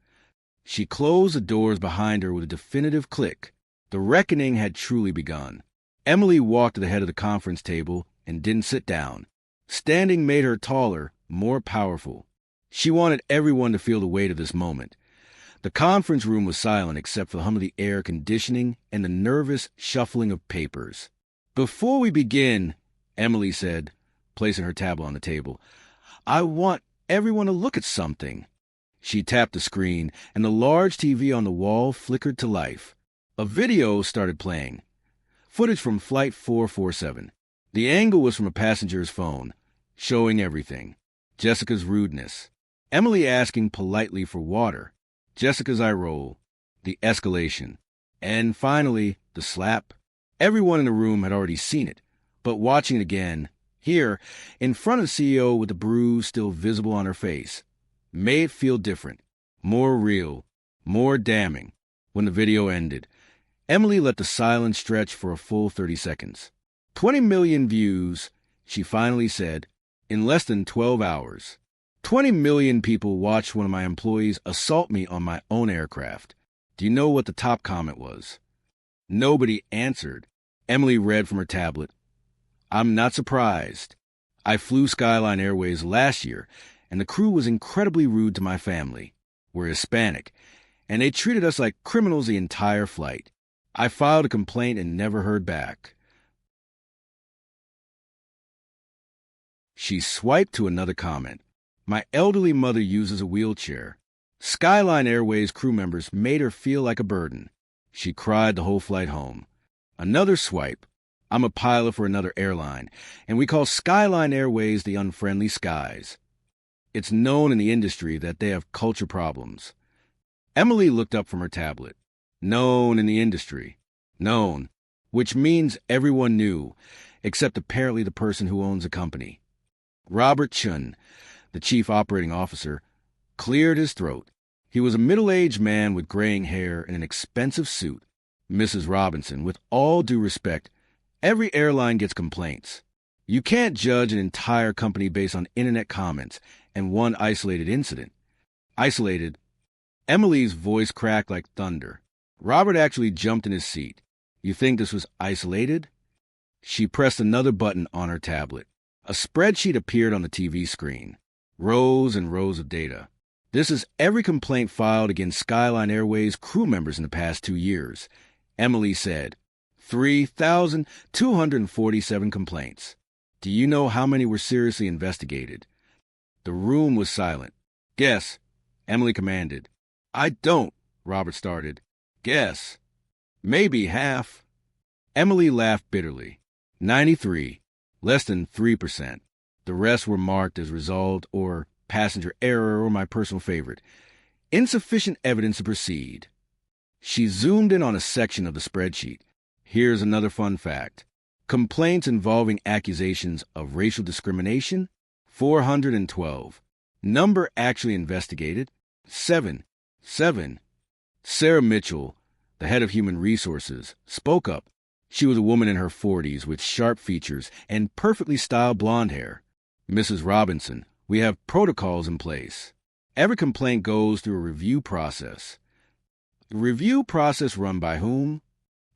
She closed the doors behind her with a definitive click. The reckoning had truly begun. Emily walked to the head of the conference table and didn't sit down. Standing made her taller, more powerful. She wanted everyone to feel the weight of this moment. The conference room was silent except for the hum of the air conditioning and the nervous shuffling of papers. "Before we begin," Emily said, placing her tablet on the table, "I want everyone to look at something." She tapped the screen, and the large TV on the wall flickered to life. A video started playing. Footage from Flight 447. The angle was from a passenger's phone, showing everything. Jessica's rudeness. Emily asking politely for water. Jessica's eye roll. The escalation. And finally, the slap. Everyone in the room had already seen it, but watching it again, here, in front of the CEO with the bruise still visible on her face, made it feel different, more real, more damning. When the video ended, Emily let the silence stretch for a full 30 seconds. 20 million views, she finally said, in less than 12 hours. 20 million people watched one of my employees assault me on my own aircraft. Do you know what the top comment was? Nobody answered. Emily read from her tablet. "I'm not surprised. I flew Skyline Airways last year, and the crew was incredibly rude to my family. We're Hispanic, and they treated us like criminals the entire flight. I filed a complaint and never heard back." She swiped to another comment. "My elderly mother uses a wheelchair. Skyline Airways crew members made her feel like a burden. She cried the whole flight home." Another swipe. "I'm a pilot for another airline, and we call Skyline Airways the Unfriendly Skies. It's known in the industry that they have culture problems." Emily looked up from her tablet. Known in the industry. Known. Which means everyone knew, except apparently the person who owns the company. Robert Chun, the chief operating officer, cleared his throat. He was a middle-aged man with graying hair and an expensive suit. "Mrs. Robinson, with all due respect, every airline gets complaints. You can't judge an entire company based on internet comments and one isolated incident." Isolated. Emily's voice cracked like thunder. Robert actually jumped in his seat. "You think this was isolated?" She pressed another button on her tablet. A spreadsheet appeared on the TV screen. Rows and rows of data. "This is every complaint filed against Skyline Airways crew members in the past 2 years." Emily said, 3,247 complaints. "Do you know how many were seriously investigated?" The room was silent. "Guess," Emily commanded. "I don't," Robert started. "Guess." "Maybe half." Emily laughed bitterly. 93. Less than 3%. The rest were marked as resolved or passenger error or my personal favorite. Insufficient evidence to proceed. She zoomed in on a section of the spreadsheet. Here's another fun fact. Complaints involving accusations of racial discrimination, 412. Number actually investigated, 7. Sarah Mitchell, the head of human resources, spoke up. She was a woman in her 40s with sharp features and perfectly styled blonde hair. "Mrs. Robinson, we have protocols in place. Every complaint goes through a review process." "The review process run by whom?"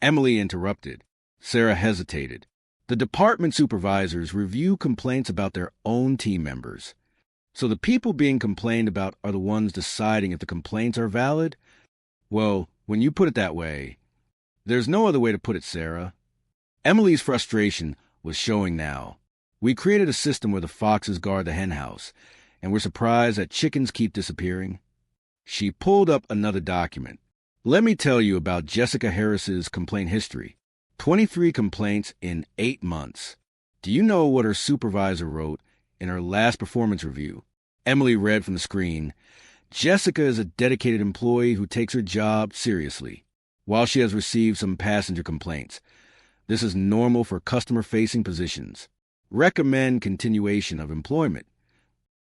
Emily interrupted. Sarah hesitated. "The department supervisors review complaints about their own team members. So the people being complained about are the ones deciding if the complaints are valid?" "Well, when you put it that way, there's no other way to put it, Sarah." Emily's frustration was showing now. "We created a system where the foxes guard the henhouse, and we're surprised that chickens keep disappearing." She pulled up another document. "Let me tell you about Jessica Harris's complaint history. 23 complaints in 8 months. Do you know what her supervisor wrote in her last performance review?" Emily read from the screen. "Jessica is a dedicated employee who takes her job seriously. While she has received some passenger complaints, this is normal for customer-facing positions. Recommend continuation of employment."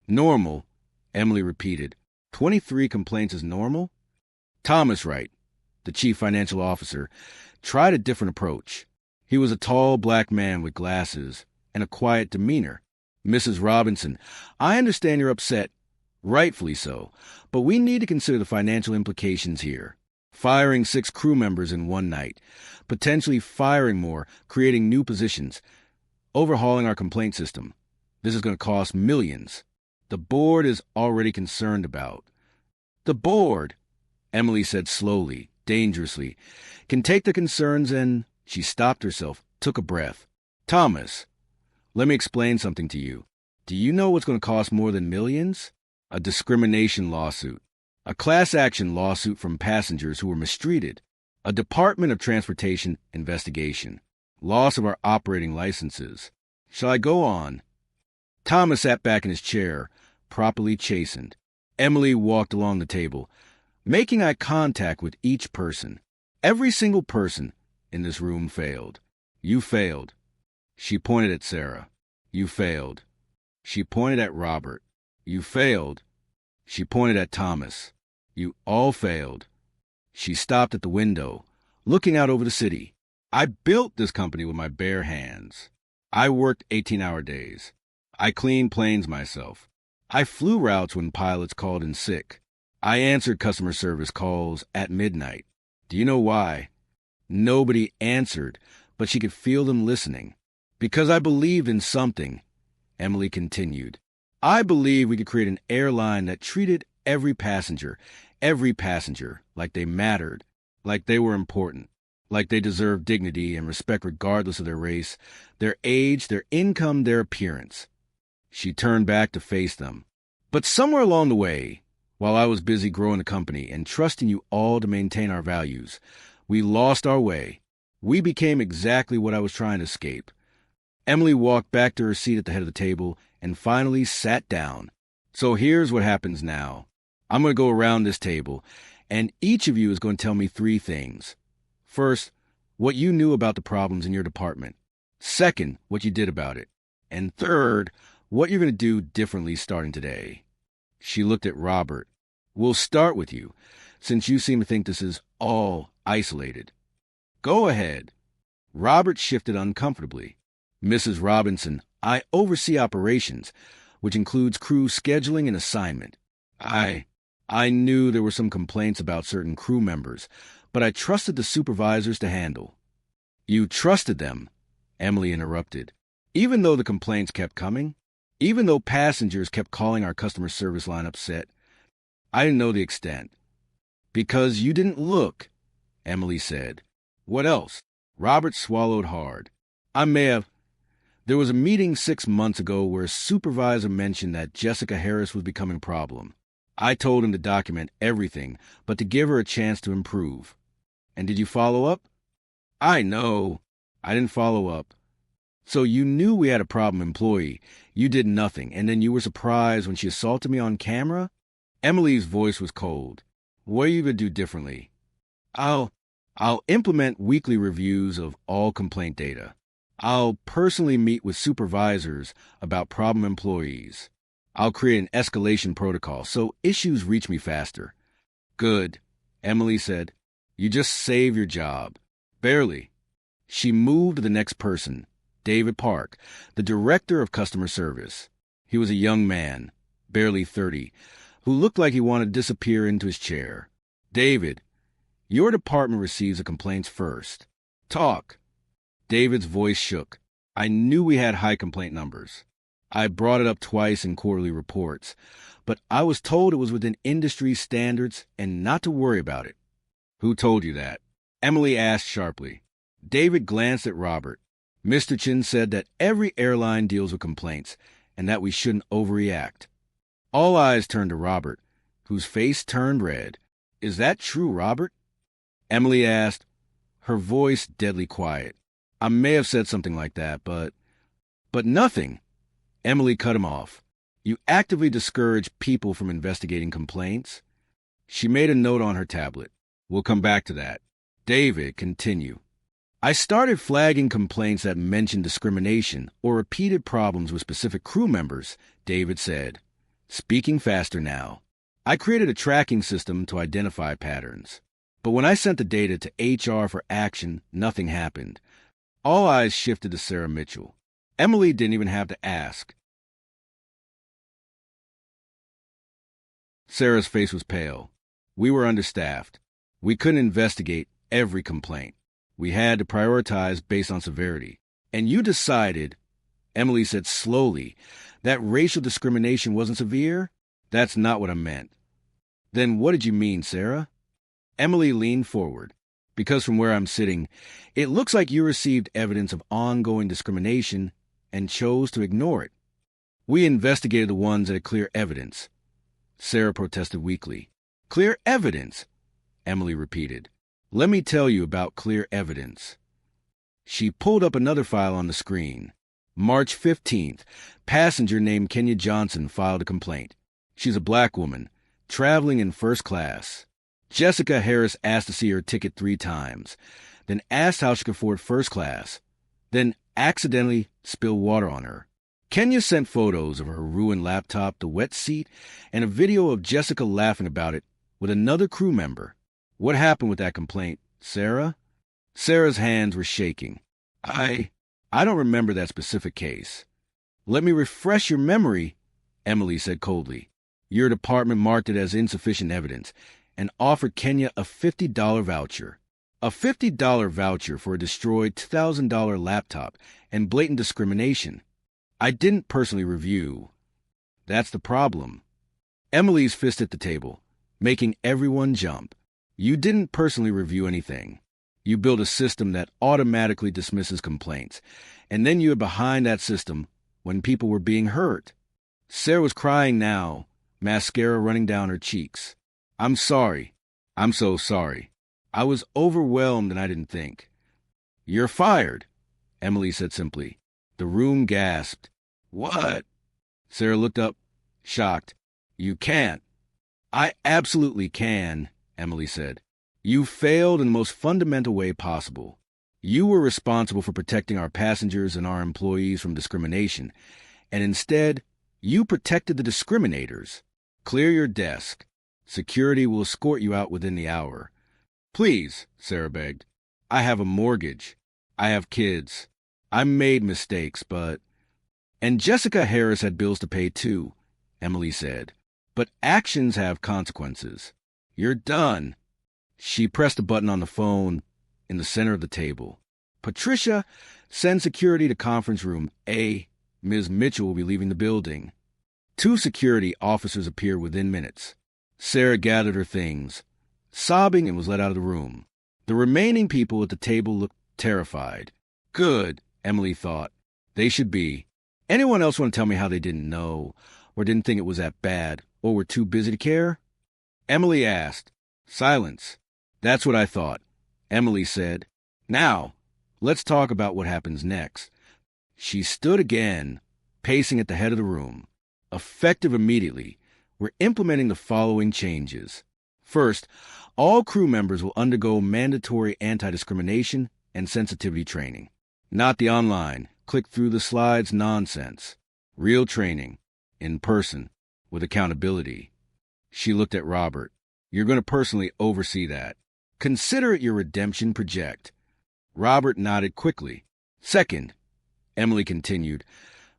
"Normal," Emily repeated. 23 complaints is normal? Thomas Wright, the chief financial officer, tried a different approach. He was a tall black man with glasses and a quiet demeanor. "Mrs. Robinson, I understand you're upset, rightfully so, but we need to consider the financial implications here. Firing 6 crew members in one night, potentially firing more, creating new positions, overhauling our complaint system. This is going to cost millions. The board is already concerned about. The board, Emily said slowly, dangerously, can take the concerns and... She stopped herself, took a breath. Thomas, let me explain something to you. Do you know what's going to cost more than millions? A discrimination lawsuit. A class action lawsuit from passengers who were mistreated. A Department of Transportation investigation. Loss of our operating licenses. Shall I go on? Thomas sat back in his chair, properly chastened. Emily walked along the table, making eye contact with each person. Every single person in this room failed. You failed. She pointed at Sarah. You failed. She pointed at Robert. You failed. She pointed at Thomas. You all failed. She stopped at the window, looking out over the city. I built this company with my bare hands. I worked 18-hour days. I cleaned planes myself. I flew routes when pilots called in sick. I answered customer service calls at midnight. Do you know why? Nobody answered, but she could feel them listening. Because I believed in something, Emily continued. I believed we could create an airline that treated every passenger, like they mattered, like they were important, like they deserved dignity and respect regardless of their race, their age, their income, their appearance. She turned back to face them. But somewhere along the way, while I was busy growing the company and trusting you all to maintain our values, we lost our way. We became exactly what I was trying to escape. Emily walked back to her seat at the head of the table and finally sat down. So here's what happens now. I'm going to go around this table, and each of you is going to tell me 3 things. First, what you knew about the problems in your department. Second, what you did about it. And third, what you're going to do differently starting today. She looked at Robert. We'll start with you, since you seem to think this is all isolated. Go ahead. Robert shifted uncomfortably. Mrs. Robinson, I oversee operations, which includes crew scheduling and assignment. I knew there were some complaints about certain crew members, but I trusted the supervisors to handle. You trusted them, Emily interrupted. Even though the complaints kept coming, even though passengers kept calling our customer service line upset, I didn't know the extent. Because you didn't look, Emily said. What else? Robert swallowed hard. There was a meeting 6 months ago where a supervisor mentioned that Jessica Harris was becoming a problem. I told him to document everything, but to give her a chance to improve. And did you follow up? I know. I didn't follow up. So you knew we had a problem employee. You did nothing, and then you were surprised when she assaulted me on camera? Emily's voice was cold. What are you going to do differently? I'll implement weekly reviews of all complaint data. I'll personally meet with supervisors about problem employees. I'll create an escalation protocol so issues reach me faster. Good, Emily said. You just saved your job. Barely. She moved to the next person, David Park, the director of customer service. He was a young man, barely 30, who looked like he wanted to disappear into his chair. David, your department receives the complaints first. Talk. David's voice shook. I knew we had high complaint numbers. I brought it up twice in quarterly reports, but I was told it was within industry standards and not to worry about it. Who told you that? Emily asked sharply. David glanced at Robert. Mr. Chin said that every airline deals with complaints and that we shouldn't overreact. All eyes turned to Robert, whose face turned red. Is that true, Robert? Emily asked, her voice deadly quiet. I may have said something like that, but nothing. Emily cut him off. You actively discourage people from investigating complaints? She made a note on her tablet. We'll come back to that. David, continue. I started flagging complaints that mentioned discrimination or repeated problems with specific crew members, David said. Speaking faster now. I created a tracking system to identify patterns. But when I sent the data to HR for action, nothing happened. All eyes shifted to Sarah Mitchell. Emily didn't even have to ask. Sarah's face was pale. We were understaffed. We couldn't investigate every complaint. We had to prioritize based on severity. And you decided, Emily said slowly, That racial discrimination wasn't severe? That's not what I meant. Then what did you mean, Sarah? Emily leaned forward. Because from where I'm sitting, it looks like you received evidence of ongoing discrimination and chose to ignore it. We investigated the ones that had clear evidence. Sarah protested weakly. Clear evidence? Emily repeated. Let me tell you about clear evidence. She pulled up another file on the screen. March 15th, passenger named Kenya Johnson filed a complaint. She's a black woman, traveling in first class. Jessica Harris asked to see her ticket 3 times, then asked how she could afford first class, then accidentally spilled water on her. Kenya sent photos of her ruined laptop, the wet seat, and a video of Jessica laughing about it with another crew member. What happened with that complaint, Sarah? Sarah's hands were shaking. I don't remember that specific case. Let me refresh your memory, Emily said coldly. Your department marked it as insufficient evidence and offered Kenya a $50 voucher. A $50 voucher for a destroyed $2,000 laptop and blatant discrimination. I didn't personally review. That's the problem. Emily's fist at the table, making everyone jump. You didn't personally review anything. You built a system that automatically dismisses complaints, and then you were behind that system when people were being hurt. Sarah was crying now, mascara running down her cheeks. I'm sorry. I'm so sorry. I was overwhelmed and I didn't think. You're fired, Emily said simply. The room gasped. What? Sarah looked up, shocked. You can't. I absolutely can, Emily said. You failed in the most fundamental way possible. You were responsible for protecting our passengers and our employees from discrimination, and instead, you protected the discriminators. Clear your desk. Security will escort you out within the hour. Please, Sarah begged. I have a mortgage. I have kids. I made mistakes, but... And Jessica Harris had bills to pay too, Emily said. But actions have consequences. You're done. She pressed a button on the phone in the center of the table. Patricia, send security to conference room A. Ms. Mitchell will be leaving the building. 2 security officers appeared within minutes. Sarah gathered her things, sobbing, and was let out of the room. The remaining people at the table looked terrified. Good, Emily thought. They should be. Anyone else want to tell me how they didn't know, or didn't think it was that bad, or were too busy to care? Emily asked. Silence. That's what I thought, Emily said. Now, let's talk about what happens next. She stood again, pacing at the head of the room. Effective immediately, we're implementing the following changes. First, all crew members will undergo mandatory anti-discrimination and sensitivity training. Not the online, click through the slides nonsense. Real training, in person, with accountability. She looked at Robert. You're going to personally oversee that. Consider it your redemption project. Robert nodded quickly. Second, Emily continued,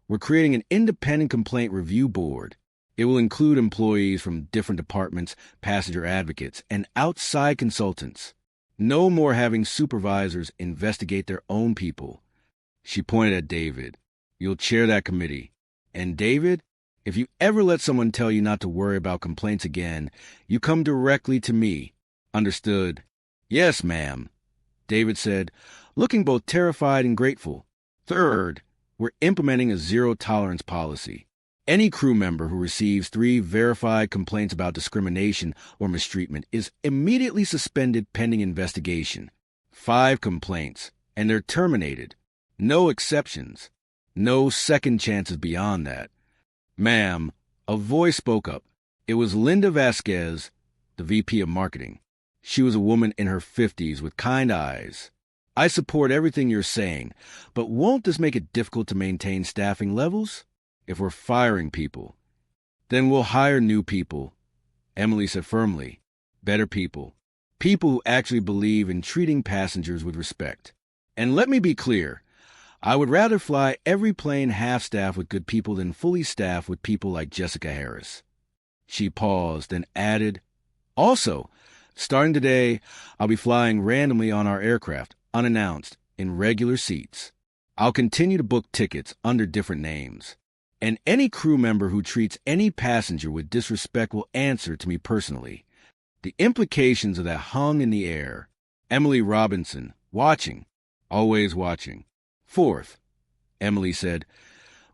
we're creating an independent complaint review board. It will include employees from different departments, passenger advocates, and outside consultants. No more having supervisors investigate their own people. She pointed at David. You'll chair that committee. And David, if you ever let someone tell you not to worry about complaints again, you come directly to me. Understood? Yes, ma'am, David said, looking both terrified and grateful. Third, we're implementing a zero-tolerance policy. Any crew member who receives 3 verified complaints about discrimination or mistreatment is immediately suspended pending investigation. 5 complaints, and they're terminated. No exceptions. No second chances beyond that. Ma'am, a voice spoke up. It was Linda Vasquez, the VP of Marketing. She was a woman in her 50s with kind eyes. I support everything you're saying, but won't this make it difficult to maintain staffing levels? If we're firing people, then we'll hire new people, Emily said firmly. Better people. People who actually believe in treating passengers with respect. And let me be clear, I would rather fly every plane half-staffed with good people than fully staffed with people like Jessica Harris. She paused and added, also, starting today, I'll be flying randomly on our aircraft, unannounced, in regular seats. I'll continue to book tickets under different names. And any crew member who treats any passenger with disrespect will answer to me personally. The implications of that hung in the air. Emily Robinson, watching, always watching. Fourth, Emily said,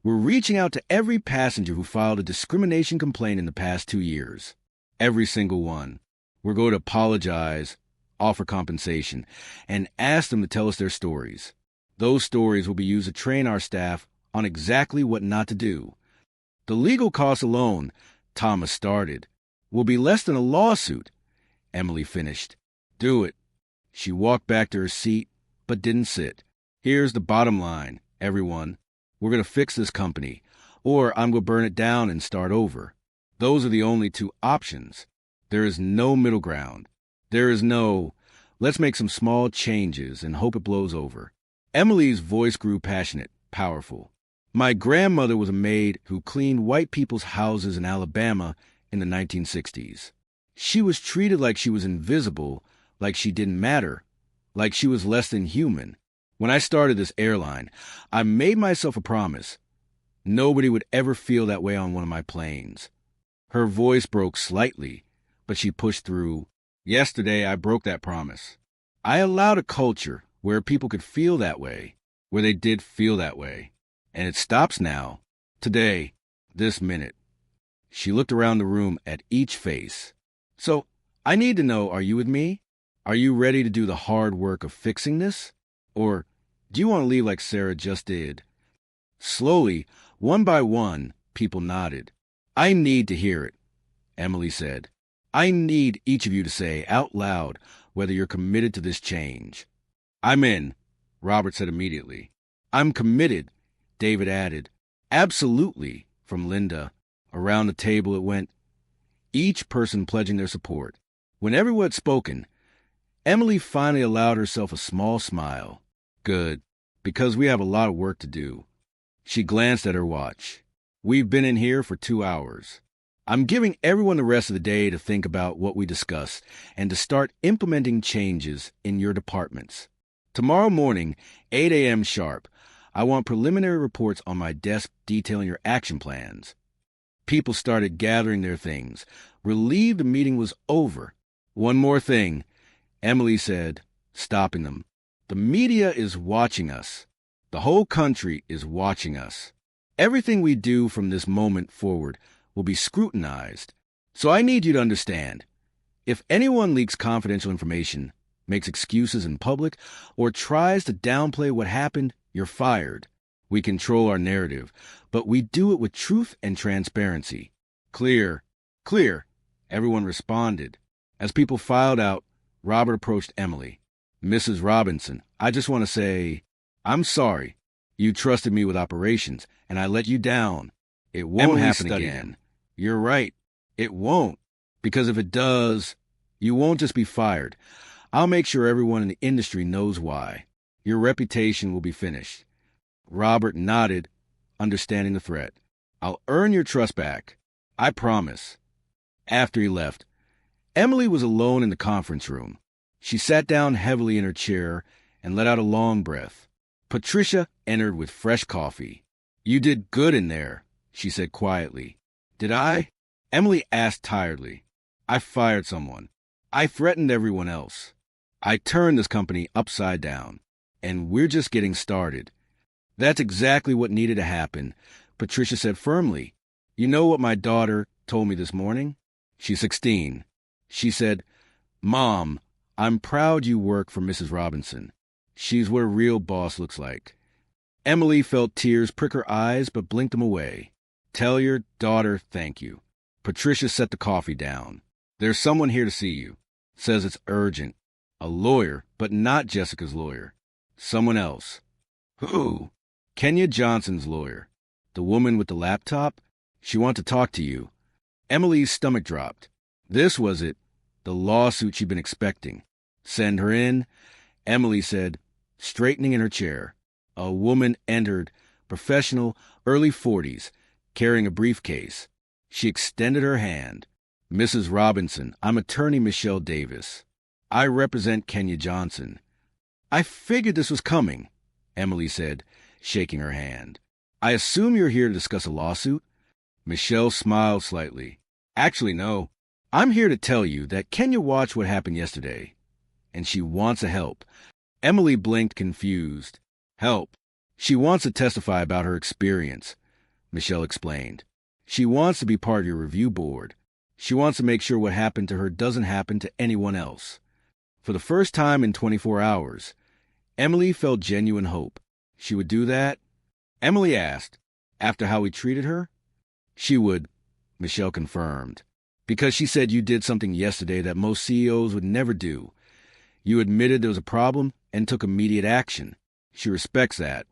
we're reaching out to every passenger who filed a discrimination complaint in the past 2 years. Every single one. We're going to apologize, offer compensation, and ask them to tell us their stories. Those stories will be used to train our staff on exactly what not to do. The legal costs alone, Thomas started, will be less than a lawsuit. Emily finished. Do it. She walked back to her seat, but didn't sit. Here's the bottom line, everyone. We're going to fix this company, or I'm going to burn it down and start over. Those are the only two options. There is no middle ground. There is no, let's make some small changes and hope it blows over. Emily's voice grew passionate, powerful. My grandmother was a maid who cleaned white people's houses in Alabama in the 1960s. She was treated like she was invisible, like she didn't matter, like she was less than human. When I started this airline, I made myself a promise. Nobody would ever feel that way on one of my planes. Her voice broke slightly, but she pushed through. Yesterday, I broke that promise. I allowed a culture where people could feel that way, where they did feel that way. And it stops now, today, this minute. She looked around the room at each face. So, I need to know, are you with me? Are you ready to do the hard work of fixing this? Or do you want to leave like Sarah just did? Slowly, one by one, people nodded. I need to hear it, Emily said. I need each of you to say out loud whether you're committed to this change. I'm in, Robert said immediately. I'm committed, David added. Absolutely, from Linda. Around the table it went, each person pledging their support. When everyone had spoken, Emily finally allowed herself a small smile. Good, because we have a lot of work to do. She glanced at her watch. We've been in here for 2 hours. I'm giving everyone the rest of the day to think about what we discussed and to start implementing changes in your departments. Tomorrow morning, 8 a.m. sharp, I want preliminary reports on my desk detailing your action plans. People started gathering their things, relieved the meeting was over. One more thing, Emily said, stopping them. The media is watching us. The whole country is watching us. Everything we do from this moment forward will be scrutinized. So I need you to understand, if anyone leaks confidential information, makes excuses in public, or tries to downplay what happened, you're fired. We control our narrative, but we do it with truth and transparency. Clear, clear, everyone responded. As people filed out, Robert approached Emily. Mrs. Robinson, I just want to say, I'm sorry. You trusted me with operations, and I let you down. It won't happen again. You're right. It won't. Because if it does, you won't just be fired. I'll make sure everyone in the industry knows why. Your reputation will be finished. Robert nodded, understanding the threat. I'll earn your trust back. I promise. After he left, Emily was alone in the conference room. She sat down heavily in her chair and let out a long breath. Patricia entered with fresh coffee. You did good in there, she said quietly. Did I? Emily asked tiredly. I fired someone. I threatened everyone else. I turned this company upside down. And we're just getting started. That's exactly what needed to happen, Patricia said firmly. You know what my daughter told me this morning? She's 16. She said, Mom, I'm proud you work for Mrs. Robinson. She's what a real boss looks like. Emily felt tears prick her eyes but blinked them away. Tell your daughter thank you. Patricia set the coffee down. There's someone here to see you. Says it's urgent. A lawyer, but not Jessica's lawyer. Someone else. Who? Kenya Johnson's lawyer. The woman with the laptop? She wants to talk to you. Emily's stomach dropped. This was it. The lawsuit she'd been expecting. Send her in, Emily said, straightening in her chair. A woman entered, professional, early 40s, carrying a briefcase. She extended her hand. Mrs. Robinson, I'm attorney Michelle Davis. I represent Kenya Johnson. I figured this was coming, Emily said, shaking her hand. I assume you're here to discuss a lawsuit? Michelle smiled slightly. Actually, no. I'm here to tell you that Kenya watched what happened yesterday, and she wants a help. Emily blinked, confused. Help. She wants to testify about her experience, Michelle explained. She wants to be part of your review board. She wants to make sure what happened to her doesn't happen to anyone else. For the first time in 24 hours, Emily felt genuine hope. She would do that? Emily asked. After how we treated her? She would, Michelle confirmed. Because she said you did something yesterday that most CEOs would never do. You admitted there was a problem and took immediate action. She respects that.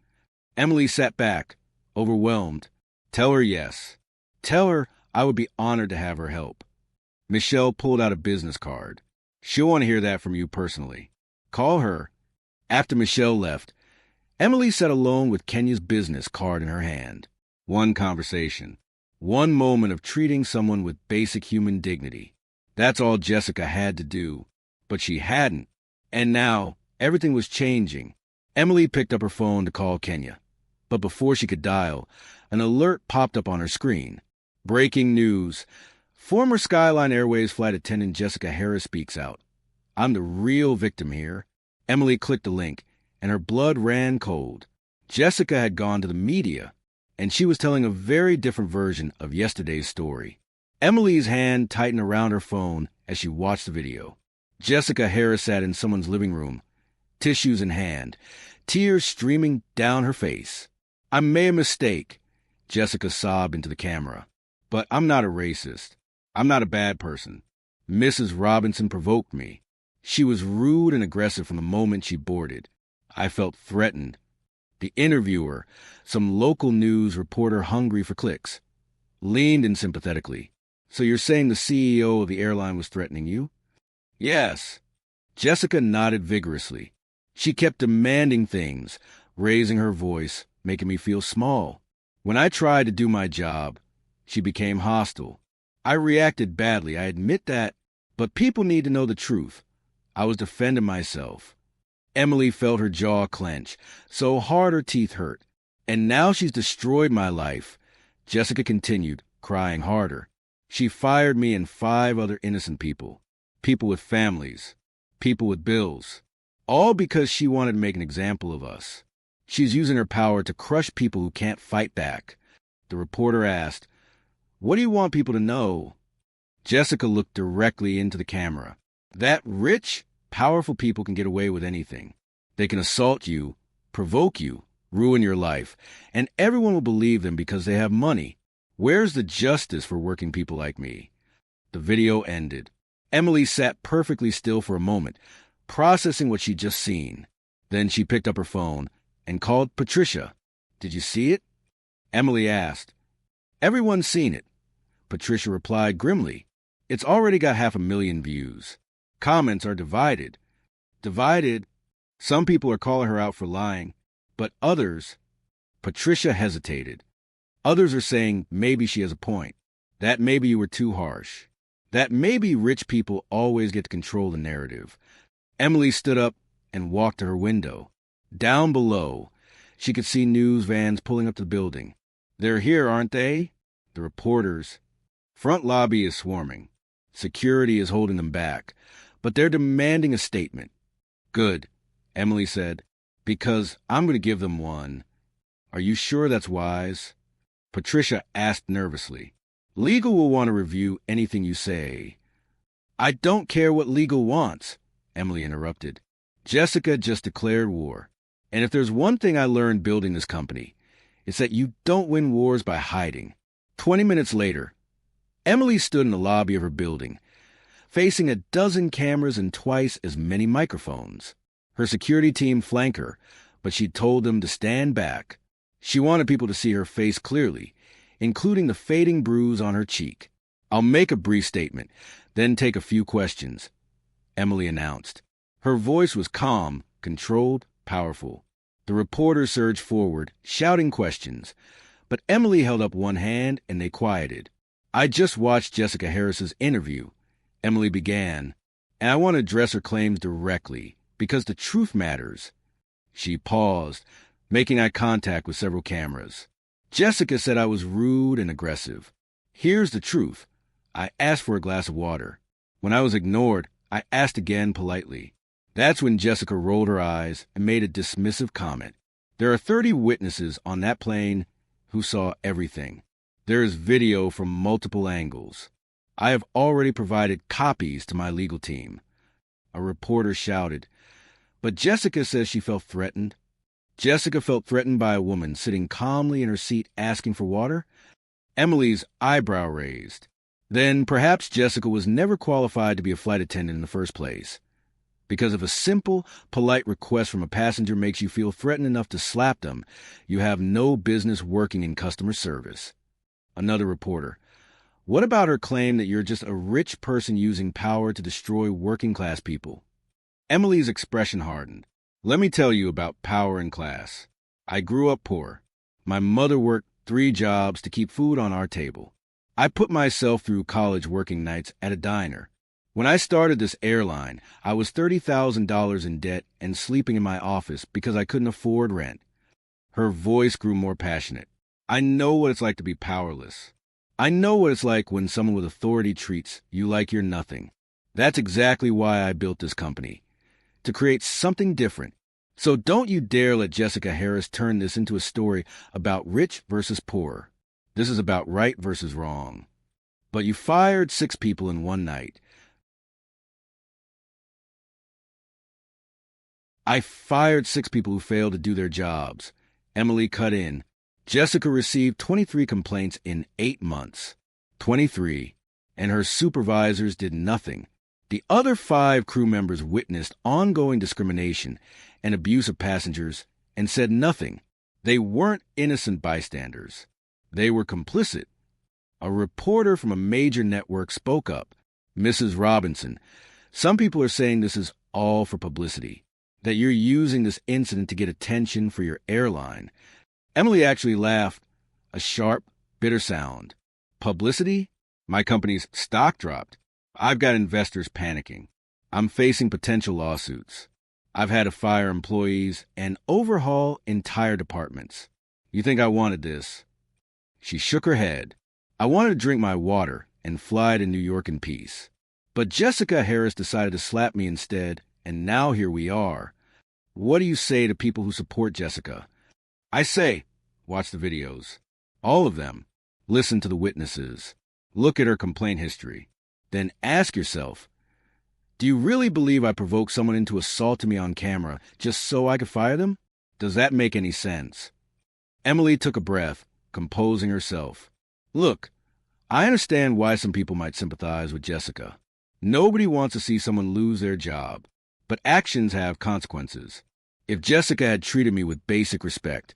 Emily sat back, overwhelmed. Tell her yes. Tell her I would be honored to have her help. Michelle pulled out a business card. She'll want to hear that from you personally. Call her. After Michelle left, Emily sat alone with Kenya's business card in her hand. One conversation. One moment of treating someone with basic human dignity. That's all Jessica had to do. But she hadn't. And now, everything was changing. Emily picked up her phone to call Kenya. But before she could dial, an alert popped up on her screen. Breaking news. Former Skyline Airways flight attendant Jessica Harris speaks out. I'm the real victim here. Emily clicked the link, and her blood ran cold. Jessica had gone to the media, and she was telling a very different version of yesterday's story. Emily's hand tightened around her phone as she watched the video. Jessica Harris sat in someone's living room, tissues in hand, tears streaming down her face. I made a mistake, Jessica sobbed into the camera. But I'm not a racist. I'm not a bad person. Mrs. Robinson provoked me. She was rude and aggressive from the moment she boarded. I felt threatened. The interviewer, some local news reporter hungry for clicks, leaned in sympathetically. So you're saying the CEO of the airline was threatening you? Yes. Jessica nodded vigorously. She kept demanding things, raising her voice, making me feel small. When I tried to do my job, she became hostile. I reacted badly, I admit that, but people need to know the truth. I was defending myself. Emily felt her jaw clench, so hard her teeth hurt. And now she's destroyed my life. Jessica continued, crying harder. She fired me and 5 other innocent people. People with families. People with bills. All because she wanted to make an example of us. She's using her power to crush people who can't fight back. The reporter asked, What do you want people to know? Jessica looked directly into the camera. That rich, powerful people can get away with anything. They can assault you, provoke you, ruin your life, and everyone will believe them because they have money. Where's the justice for working people like me? The video ended. Emily sat perfectly still for a moment, processing what she'd just seen. Then she picked up her phone and called Patricia. Did you see it? Emily asked. Everyone's seen it. Patricia replied grimly. It's already got 500,000 views. Comments are divided. Divided. Some people are calling her out for lying, but others... Patricia hesitated. Others are saying maybe she has a point. That maybe you were too harsh. That maybe rich people always get to control the narrative. Emily stood up and walked to her window. Down below, she could see news vans pulling up to the building. They're here, aren't they? The reporters. Front lobby is swarming. Security is holding them back, but they're demanding a statement. Good, Emily said, because I'm going to give them one. Are you sure that's wise? Patricia asked nervously. Legal will want to review anything you say. I don't care what legal wants, Emily interrupted. Jessica just declared war. And if there's one thing I learned building this company, it's that you don't win wars by hiding. 20 minutes later, Emily stood in the lobby of her building, facing a dozen cameras and twice as many microphones. Her security team flanked her, but she told them to stand back. She wanted people to see her face clearly, including the fading bruise on her cheek. I'll make a brief statement, then take a few questions, Emily announced. Her voice was calm, controlled, powerful. The reporters surged forward, shouting questions, but Emily held up one hand and they quieted. I just watched Jessica Harris's interview, Emily began, and I want to address her claims directly, because the truth matters. She paused, making eye contact with several cameras. Jessica said I was rude and aggressive. Here's the truth. I asked for a glass of water. When I was ignored, I asked again politely. That's when Jessica rolled her eyes and made a dismissive comment. There are 30 witnesses on that plane who saw everything. There is video from multiple angles. I have already provided copies to my legal team. A reporter shouted, but Jessica says she felt threatened. Jessica felt threatened by a woman sitting calmly in her seat asking for water? Emily's eyebrow raised. Then perhaps Jessica was never qualified to be a flight attendant in the first place. Because if a simple, polite request from a passenger makes you feel threatened enough to slap them, you have no business working in customer service. Another reporter. What about her claim that you're just a rich person using power to destroy working-class people? Emily's expression hardened. Let me tell you about power and class. I grew up poor. My mother worked 3 jobs to keep food on our table. I put myself through college working nights at a diner. When I started this airline, I was $30,000 in debt and sleeping in my office because I couldn't afford rent. Her voice grew more passionate. I know what it's like to be powerless. I know what it's like when someone with authority treats you like you're nothing. That's exactly why I built this company. To create something different. So don't you dare let Jessica Harris turn this into a story about rich versus poor. This is about right versus wrong. But you fired 6 people in one night. I fired 6 people who failed to do their jobs. Emily cut in. Jessica received 23 complaints in 8 months. 23. And her supervisors did nothing. The other 5 crew members witnessed ongoing discrimination and abuse of passengers and said nothing. They weren't innocent bystanders. They were complicit. A reporter from a major network spoke up. Mrs. Robinson, some people are saying this is all for publicity, that you're using this incident to get attention for your airline. Emily actually laughed, a sharp, bitter sound. Publicity? My company's stock dropped. I've got investors panicking. I'm facing potential lawsuits. I've had to fire employees and overhaul entire departments. You think I wanted this? She shook her head. I wanted to drink my water and fly to New York in peace. But Jessica Harris decided to slap me instead, and now here we are. What do you say to people who support Jessica? I say, watch the videos. All of them. Listen to the witnesses. Look at her complaint history. Then ask yourself, do you really believe I provoked someone into assaulting me on camera just so I could fire them? Does that make any sense? Emily took a breath, composing herself. Look, I understand why some people might sympathize with Jessica. Nobody wants to see someone lose their job, but actions have consequences. If Jessica had treated me with basic respect,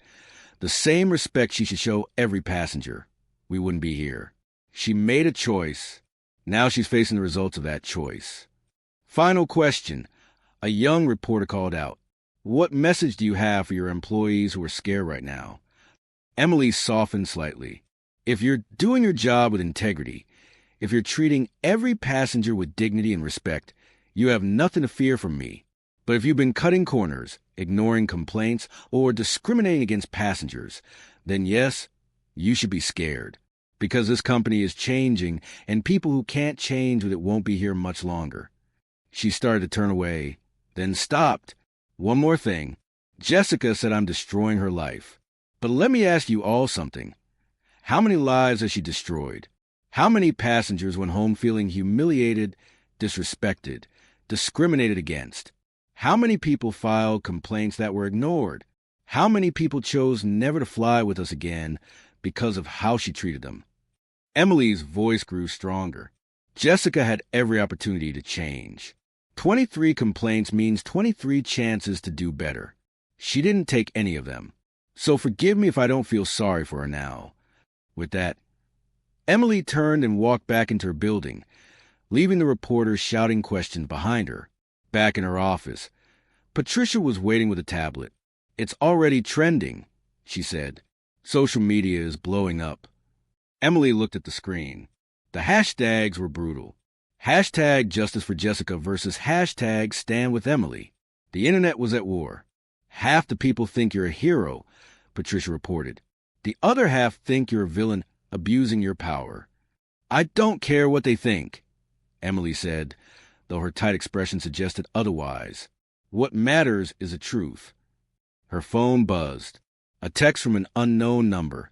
the same respect she should show every passenger, we wouldn't be here. She made a choice. Now she's facing the results of that choice. Final question. A young reporter called out. What message do you have for your employees who are scared right now? Emily softened slightly. If you're doing your job with integrity, if you're treating every passenger with dignity and respect, you have nothing to fear from me. But if you've been cutting corners, ignoring complaints, or discriminating against passengers, then yes, you should be scared. Because this company is changing, and people who can't change with it won't be here much longer. She started to turn away, then stopped. One more thing. Jessica said I'm destroying her life. But let me ask you all something. How many lives has she destroyed? How many passengers went home feeling humiliated, disrespected, discriminated against? How many people filed complaints that were ignored? How many people chose never to fly with us again because of how she treated them? Emily's voice grew stronger. Jessica had every opportunity to change. 23 complaints means 23 chances to do better. She didn't take any of them. So forgive me if I don't feel sorry for her now. With that, Emily turned and walked back into her building, leaving the reporter shouting questions behind her. Back in her office, Patricia was waiting with a tablet. It's already trending, she said. Social media is blowing up. Emily looked at the screen. The hashtags were brutal. Hashtag Justice for Jessica versus hashtag Stand with Emily. The internet was at war. Half the people think you're a hero, Patricia reported. The other half think you're a villain abusing your power. I don't care what they think, Emily said, though her tight expression suggested otherwise. What matters is the truth. Her phone buzzed. A text from an unknown number.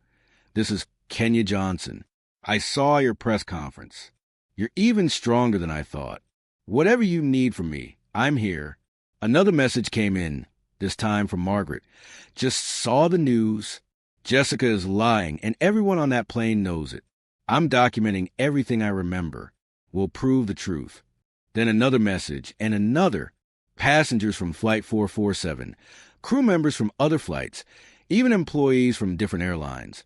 This is Kenya Johnson. I saw your press conference. You're even stronger than I thought. Whatever you need from me, I'm here. Another message came in, this time from Margaret. Just saw the news. Jessica is lying, and everyone on that plane knows it. I'm documenting everything I remember. We'll prove the truth. Then another message, and another. Passengers from Flight 447, crew members from other flights, even employees from different airlines,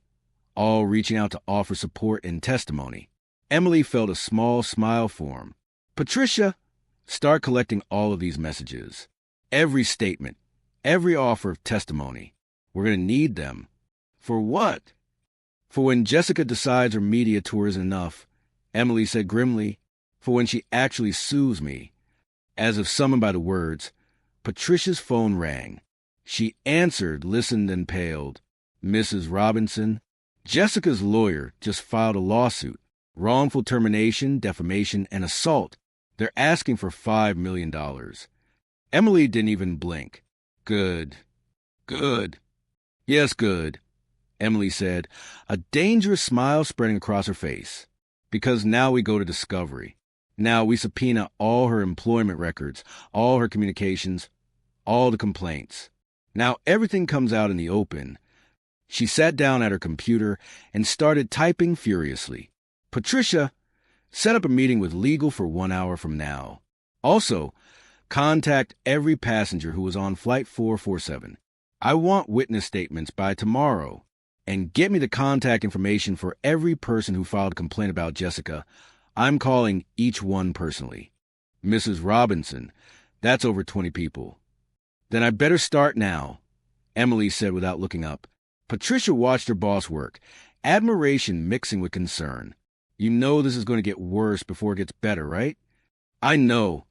all reaching out to offer support and testimony. Emily felt a small smile form. Patricia, start collecting all of these messages. Every statement, every offer of testimony. We're going to need them. For what? For when Jessica decides her media tour is enough, Emily said grimly, for when she actually sues me. As if summoned by the words, Patricia's phone rang. She answered, listened, and paled. Mrs. Robinson, Jessica's lawyer just filed a lawsuit. Wrongful termination, defamation, and assault. They're asking for $5 million. Emily didn't even blink. Good. Good. Yes, good, Emily said, a dangerous smile spreading across her face. Because now we go to discovery. Now we subpoena all her employment records, all her communications, all the complaints. Now everything comes out in the open. She sat down at her computer and started typing furiously. Patricia, set up a meeting with legal for 1 hour from now. Also, contact every passenger who was on Flight 447. I want witness statements by tomorrow. And get me the contact information for every person who filed a complaint about Jessica. I'm calling each one personally. Mrs. Robinson, that's over 20 people. Then I better start now, Emily said without looking up. Patricia watched her boss work, admiration mixing with concern. You know this is going to get worse before it gets better, right? I know,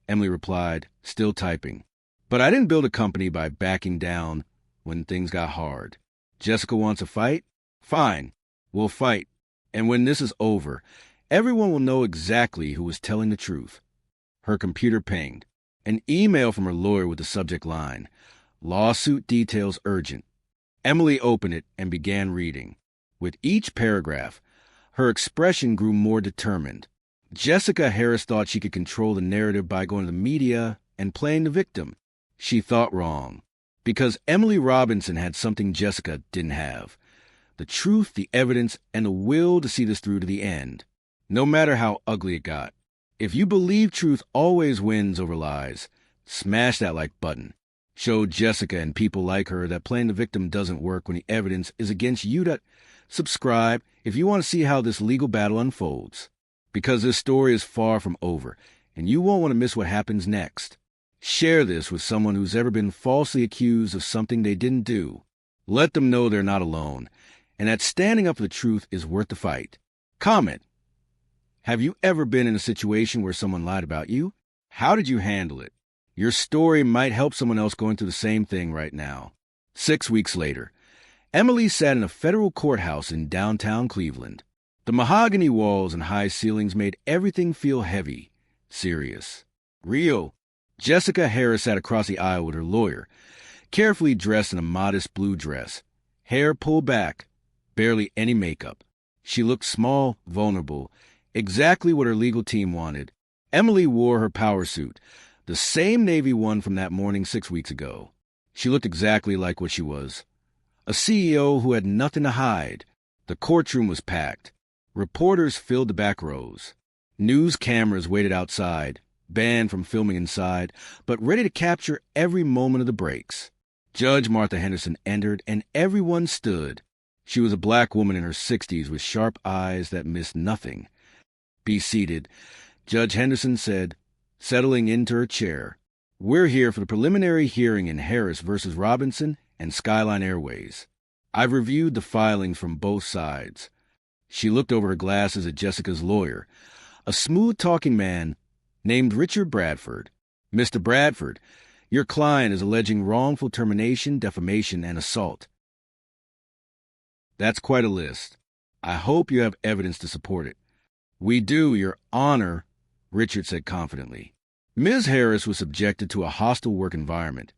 Emily replied, still typing. But I didn't build a company by backing down when things got hard. Jessica wants a fight? Fine, we'll fight. And when this is over, everyone will know exactly who was telling the truth. Her computer pinged. An email from her lawyer with the subject line, Lawsuit details urgent. Emily opened it and began reading. With each paragraph, her expression grew more determined. Jessica Harris thought she could control the narrative by going to the media and playing the victim. She thought wrong. Because Emily Robinson had something Jessica didn't have. The truth, the evidence, and the will to see this through to the end. No matter how ugly it got. If you believe truth always wins over lies, smash that like button. Show Jessica and people like her that playing the victim doesn't work when the evidence is against you. Subscribe if you want to see how this legal battle unfolds. Because this story is far from over, and you won't want to miss what happens next. Share this with someone who's ever been falsely accused of something they didn't do. Let them know they're not alone, and that standing up for the truth is worth the fight. Comment. Have you ever been in a situation where someone lied about you? How did you handle it? Your story might help someone else going through the same thing right now. 6 weeks later, Emily sat in a federal courthouse in downtown Cleveland. The mahogany walls and high ceilings made everything feel heavy, serious, real. Jessica Harris sat across the aisle with her lawyer, carefully dressed in a modest blue dress, hair pulled back, barely any makeup. She looked small, vulnerable, exactly what her legal team wanted. Emily wore her power suit, the same navy one from that morning 6 weeks ago. She looked exactly like what she was. A CEO who had nothing to hide. The courtroom was packed. Reporters filled the back rows. News cameras waited outside, banned from filming inside, but ready to capture every moment of the breaks. Judge Martha Henderson entered, and everyone stood. She was a black woman in her 60s with sharp eyes that missed nothing. Be seated, Judge Henderson said, settling into her chair. We're here for the preliminary hearing in Harris versus Robinson and Skyline Airways. I've reviewed the filings from both sides. She looked over her glasses at Jessica's lawyer, a smooth-talking man named Richard Bradford. Mr. Bradford, your client is alleging wrongful termination, defamation, and assault. That's quite a list. I hope you have evidence to support it. We do, Your Honor, Richard said confidently. Ms. Harris was subjected to a hostile work environment,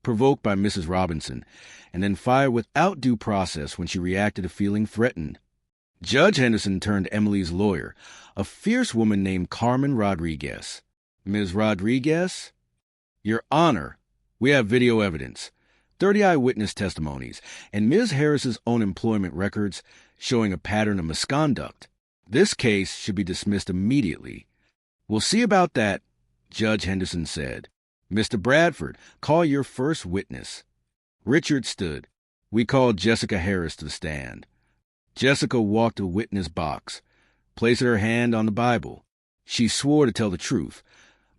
provoked by Mrs. Robinson, and then fired without due process when she reacted to feeling threatened. Judge Henderson turned to Emily's lawyer, a fierce woman named Carmen Rodriguez. Ms. Rodriguez? Your Honor, we have video evidence, 30 eyewitness testimonies, and Ms. Harris's own employment records showing a pattern of misconduct. This case should be dismissed immediately. We'll see about that, Judge Henderson said. Mr. Bradford, call your first witness. Richard stood. We called Jessica Harris to the stand. Jessica walked to the witness box, placed her hand on the Bible. She swore to tell the truth,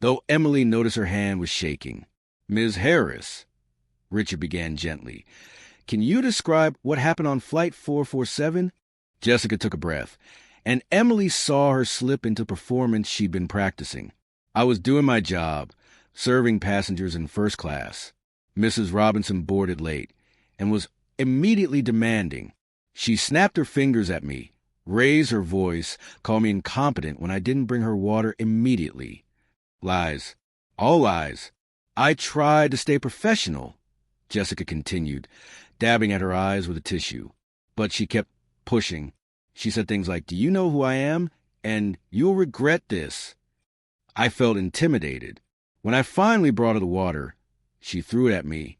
though Emily noticed her hand was shaking. Ms. Harris, Richard began gently, can you describe what happened on Flight 447? Jessica took a breath, and Emily saw her slip into performance she'd been practicing. I was doing my job, serving passengers in first class. Mrs. Robinson boarded late and was immediately demanding. She snapped her fingers at me, raised her voice, called me incompetent when I didn't bring her water immediately. Lies. All lies. I tried to stay professional, Jessica continued, dabbing at her eyes with a tissue. But she kept pushing. She said things like, "Do you know who I am? And you'll regret this." I felt intimidated. When I finally brought her the water, she threw it at me.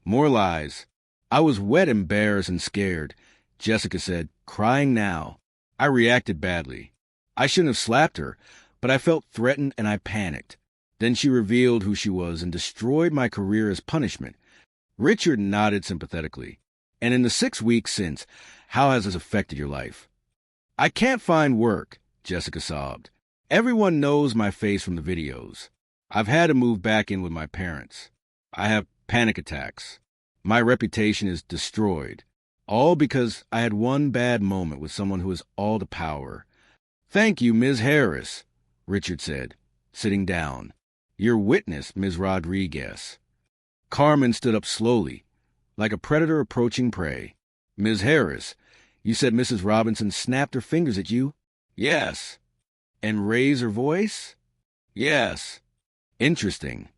More lies. I was wet, embarrassed, and scared, Jessica said, crying now. I reacted badly. I shouldn't have slapped her, but I felt threatened and I panicked. Then she revealed who she was and destroyed my career as punishment. Richard nodded sympathetically. And in the 6 weeks since, how has this affected your life? I can't find work, Jessica sobbed. Everyone knows my face from the videos. I've had to move back in with my parents. I have panic attacks. My reputation is destroyed. All because I had one bad moment with someone who has all the power. Thank you, Ms. Harris, Richard said, sitting down. Your witness, Ms. Rodriguez. Carmen stood up slowly, like a predator approaching prey. Ms. Harris, you said Mrs. Robinson snapped her fingers at you? Yes. And raised her voice? Yes. Interesting.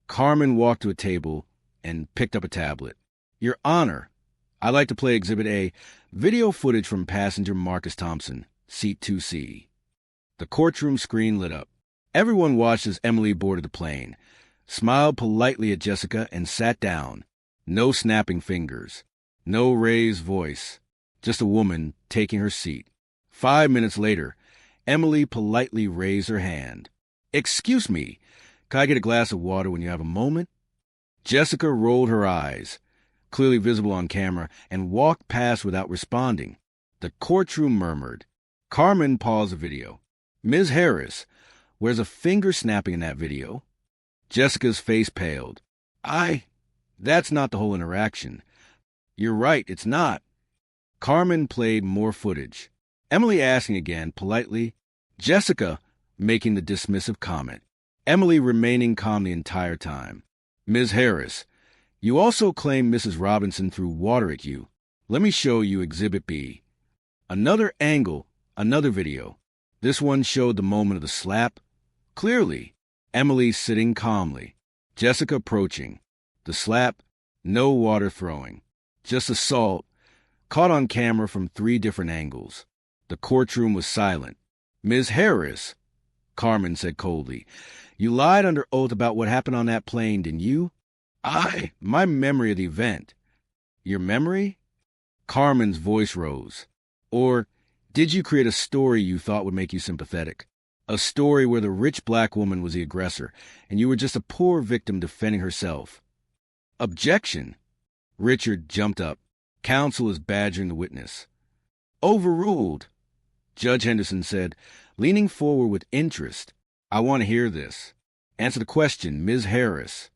Carmen walked to a table and picked up a tablet. Your Honor, I'd like to play Exhibit A, video footage from passenger Marcus Thompson, seat 2C. The courtroom screen lit up. Everyone watched as Emily boarded the plane, smiled politely at Jessica, and sat down. No snapping fingers. No raised voice. Just a woman taking her seat. 5 minutes later, Emily politely raised her hand. Excuse me, can I get a glass of water when you have a moment? Jessica rolled her eyes, clearly visible on camera, and walked past without responding. The courtroom murmured. Carmen paused the video. Ms. Harris, where's a finger snapping in that video? Jessica's face paled. That's not the whole interaction. You're right, it's not. Carmen played more footage. Emily asking again, politely. Jessica making the dismissive comment. Emily remaining calm the entire time. Ms. Harris, you also claim Mrs. Robinson threw water at you. Let me show you Exhibit B. Another angle, another video. This one showed the moment of the slap. Clearly, Emily sitting calmly. Jessica approaching. The slap, no water throwing. Just assault, caught on camera from 3 different angles. The courtroom was silent. Ms. Harris, Carmen said coldly, you lied under oath about what happened on that plane, didn't you? My memory of the event. Your memory? Carmen's voice rose. Or did you create a story you thought would make you sympathetic? A story where the rich black woman was the aggressor, and you were just a poor victim defending herself. Objection. Richard jumped up. Counsel is badgering the witness. Overruled, Judge Henderson said, leaning forward with interest. I want to hear this. Answer the question, Ms. Harris.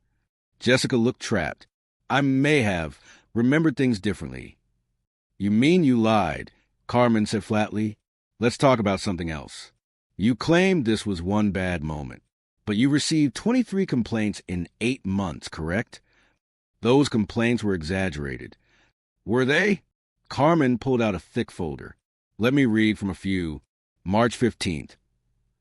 Jessica looked trapped. I may have remembered things differently. You mean you lied, Carmen said flatly. Let's talk about something else. You claimed this was one bad moment, but you received 23 complaints in 8 months, correct? Those complaints were exaggerated. Were they? Carmen pulled out a thick folder. Let me read from a few. March 15th.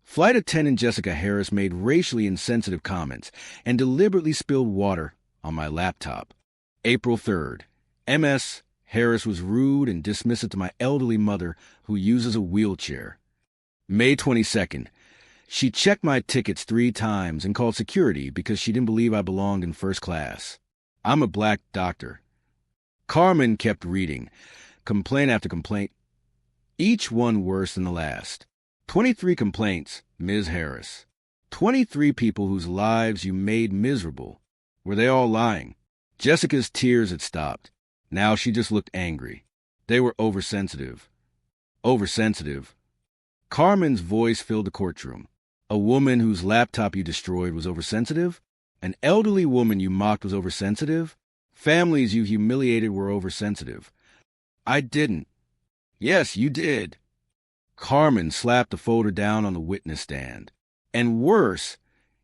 Flight attendant Jessica Harris made racially insensitive comments and deliberately spilled water on my laptop. April 3rd. MS Harris was rude and dismissive to my elderly mother who uses a wheelchair. May 22nd. She checked my tickets 3 times and called security because she didn't believe I belonged in first class. I'm a black doctor. Carmen kept reading, complaint after complaint, each one worse than the last. 23 complaints, Ms. Harris. 23 people whose lives you made miserable. Were they all lying? Jessica's tears had stopped. Now she just looked angry. They were oversensitive. Oversensitive. Carmen's voice filled the courtroom. A woman whose laptop you destroyed was oversensitive? An elderly woman you mocked was oversensitive? Families you humiliated were oversensitive. I didn't. Yes, you did. Carmen slapped the folder down on the witness stand. And worse,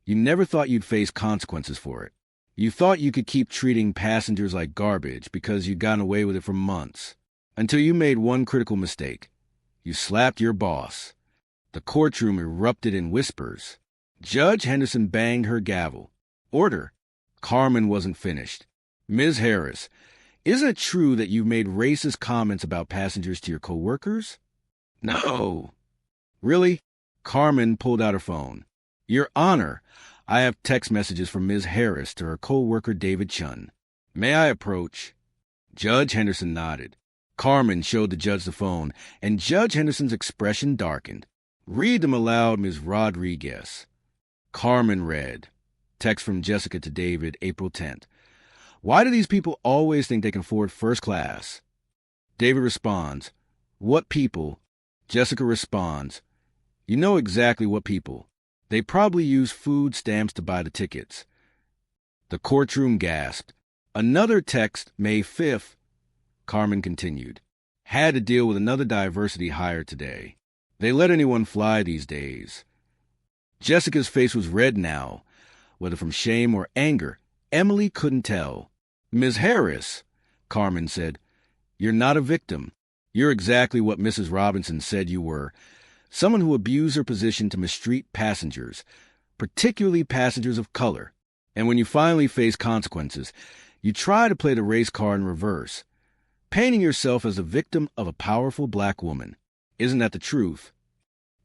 you never thought you'd face consequences for it. You thought you could keep treating passengers like garbage because you'd gotten away with it for months. Until you made one critical mistake. You slapped your boss. The courtroom erupted in whispers. Judge Henderson banged her gavel. Order. Carmen wasn't finished. Ms. Harris, isn't it true that you've made racist comments about passengers to your co-workers? No. Really? Carmen pulled out her phone. Your Honor, I have text messages from Ms. Harris to her co-worker David Chun. May I approach? Judge Henderson nodded. Carmen showed the judge the phone, and Judge Henderson's expression darkened. Read them aloud, Ms. Rodriguez. Carmen read. Text from Jessica to David, April 10th. Why do these people always think they can afford first class? David responds, what people? Jessica responds, you know exactly what people. They probably use food stamps to buy the tickets. The courtroom gasped. Another text, May 5th. Carmen continued. Had to deal with another diversity hire today. They let anyone fly these days. Jessica's face was red now, whether from shame or anger. Emily couldn't tell. Ms. Harris, Carmen said, you're not a victim. You're exactly what Mrs. Robinson said you were. Someone who abused her position to mistreat passengers, particularly passengers of color. And when you finally face consequences, you try to play the race card in reverse, painting yourself as a victim of a powerful black woman. Isn't that the truth?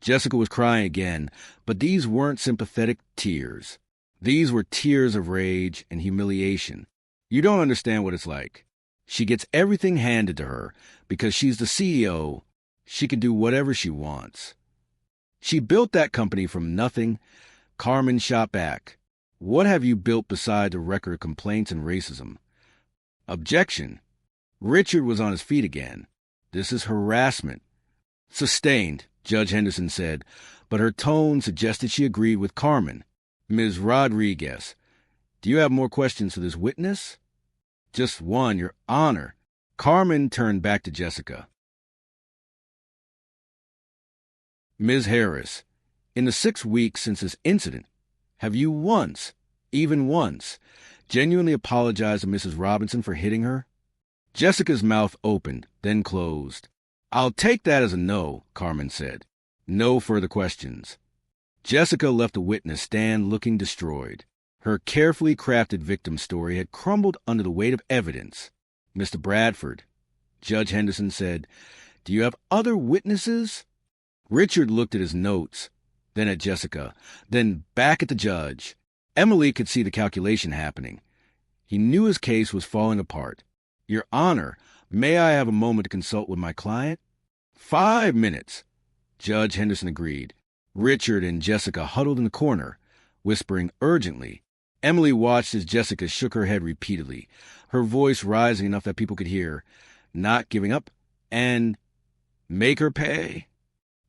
Jessica was crying again, but these weren't sympathetic tears. These were tears of rage and humiliation. You don't understand what it's like. She gets everything handed to her because she's the CEO. She can do whatever she wants. She built that company from nothing. Carmen shot back. What have you built beside a record of complaints and racism? Objection. Richard was on his feet again. This is harassment. Sustained, Judge Henderson said, but her tone suggested she agreed with Carmen. Ms. Rodriguez, do you have more questions for this witness? Just one, Your Honor. Carmen turned back to Jessica. Ms. Harris, in the 6 weeks since this incident, have you once, even once, genuinely apologized to Mrs. Robinson for hitting her? Jessica's mouth opened, then closed. I'll take that as a no, Carmen said. No further questions. Jessica left the witness stand looking destroyed. Her carefully crafted victim story had crumbled under the weight of evidence. Mr. Bradford, Judge Henderson said, do you have other witnesses? Richard looked at his notes, then at Jessica, then back at the judge. Emily could see the calculation happening. He knew his case was falling apart. Your Honor, may I have a moment to consult with my client? 5 minutes. Judge Henderson agreed. Richard and Jessica huddled in the corner, whispering urgently. Emily watched as Jessica shook her head repeatedly, her voice rising enough that people could hear, not giving up, and make her pay.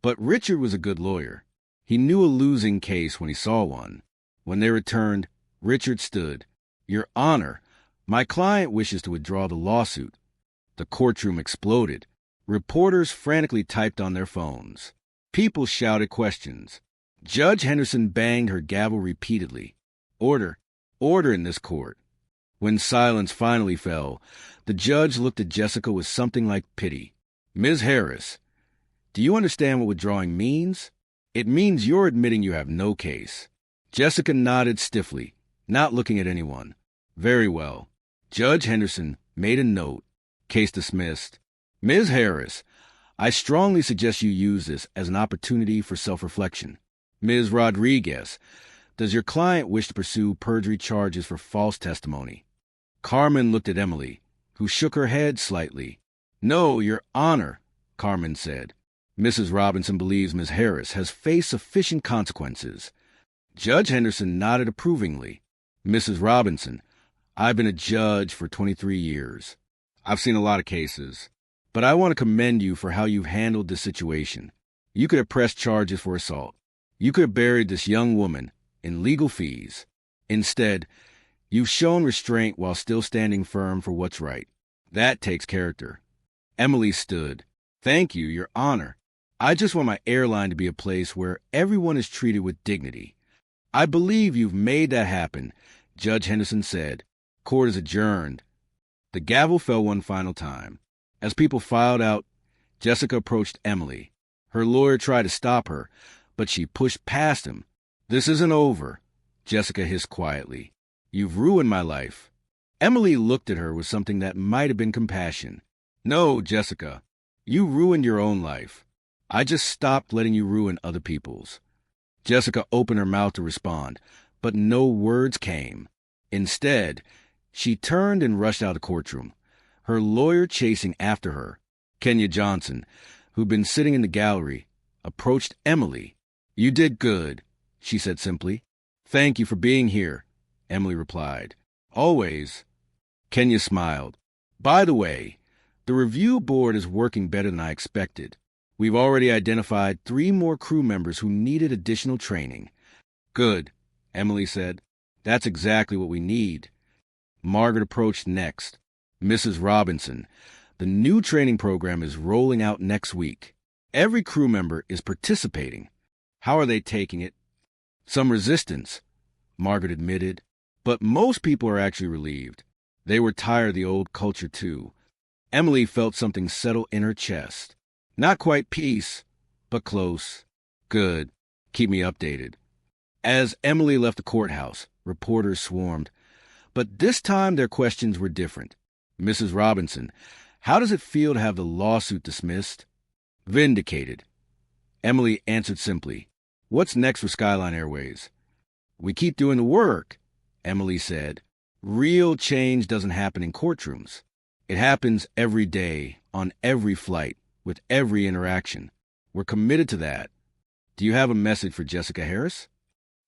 But Richard was a good lawyer. He knew a losing case when he saw one. When they returned, Richard stood. Your Honor, my client wishes to withdraw the lawsuit. The courtroom exploded. Reporters frantically typed on their phones. People shouted questions. Judge Henderson banged her gavel repeatedly. Order, order in this court. When silence finally fell, the judge looked at Jessica with something like pity. "Ms. Harris, do you understand what withdrawing means? It means you're admitting you have no case." Jessica nodded stiffly, not looking at anyone. "Very well." Judge Henderson made a note. Case dismissed. "Ms. Harris, I strongly suggest you use this as an opportunity for self-reflection. Ms. Rodriguez, does your client wish to pursue perjury charges for false testimony?" Carmen looked at Emily, who shook her head slightly. "No, Your Honor," Carmen said. "Mrs. Robinson believes Ms. Harris has faced sufficient consequences." Judge Henderson nodded approvingly. "Mrs. Robinson, I've been a judge for 23 years. I've seen a lot of cases. But I want to commend you for how you've handled this situation. You could have pressed charges for assault. You could have buried this young woman in legal fees. Instead, you've shown restraint while still standing firm for what's right. That takes character." Emily stood. "Thank you, Your Honor. I just want my airline to be a place where everyone is treated with dignity." "I believe you've made that happen," Judge Henderson said. "Court is adjourned." The gavel fell one final time. As people filed out, Jessica approached Emily. Her lawyer tried to stop her, but she pushed past him. "This isn't over," Jessica hissed quietly. "You've ruined my life." Emily looked at her with something that might have been compassion. "No, Jessica, you ruined your own life. I just stopped letting you ruin other people's." Jessica opened her mouth to respond, but no words came. Instead, she turned and rushed out of the courtroom, her lawyer chasing after her. Kenya Johnson, who'd been sitting in the gallery, approached Emily. "You did good," she said simply. "Thank you for being here," Emily replied. "Always." Kenya smiled. "By the way, the review board is working better than I expected. We've already identified 3 more crew members who needed additional training." "Good," Emily said. "That's exactly what we need." Margaret approached next. "Mrs. Robinson, the new training program is rolling out next week. Every crew member is participating. How are they taking it?" "Some resistance," Margaret admitted, "but most people are actually relieved. They were tired of the old culture, too." Emily felt something settle in her chest. Not quite peace, but close. "Good. Keep me updated." As Emily left the courthouse, reporters swarmed. But this time their questions were different. "Mrs. Robinson, how does it feel to have the lawsuit dismissed?" "Vindicated." Emily answered simply. "What's next for Skyline Airways?" "We keep doing the work," Emily said. "Real change doesn't happen in courtrooms. It happens every day, on every flight, with every interaction. We're committed to that. Do you have a message for Jessica Harris?"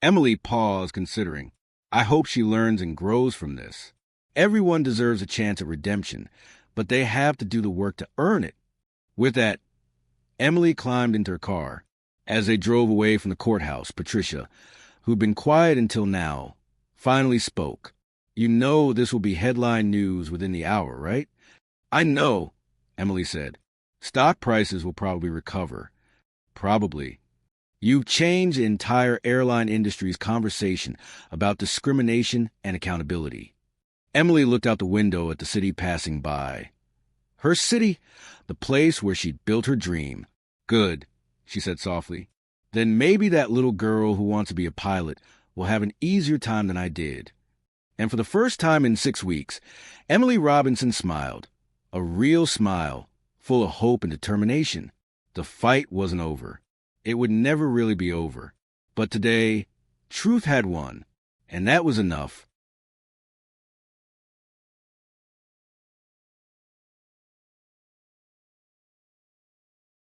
Emily paused, considering. "I hope she learns and grows from this. Everyone deserves a chance at redemption, but they have to do the work to earn it." With that, Emily climbed into her car. As they drove away from the courthouse, Patricia, who'd been quiet until now, finally spoke. "You know this will be headline news within the hour, right?" "I know," Emily said. "Stock prices will probably recover." "Probably." "You've changed the entire airline industry's conversation about discrimination and accountability." Emily looked out the window at the city passing by. Her city, the place where she'd built her dream. "Good," she said softly. "Then maybe that little girl who wants to be a pilot will have an easier time than I did." And for the first time in 6 weeks, Emily Robinson smiled. A real smile, full of hope and determination. The fight wasn't over. It would never really be over. But today, truth had won, and that was enough.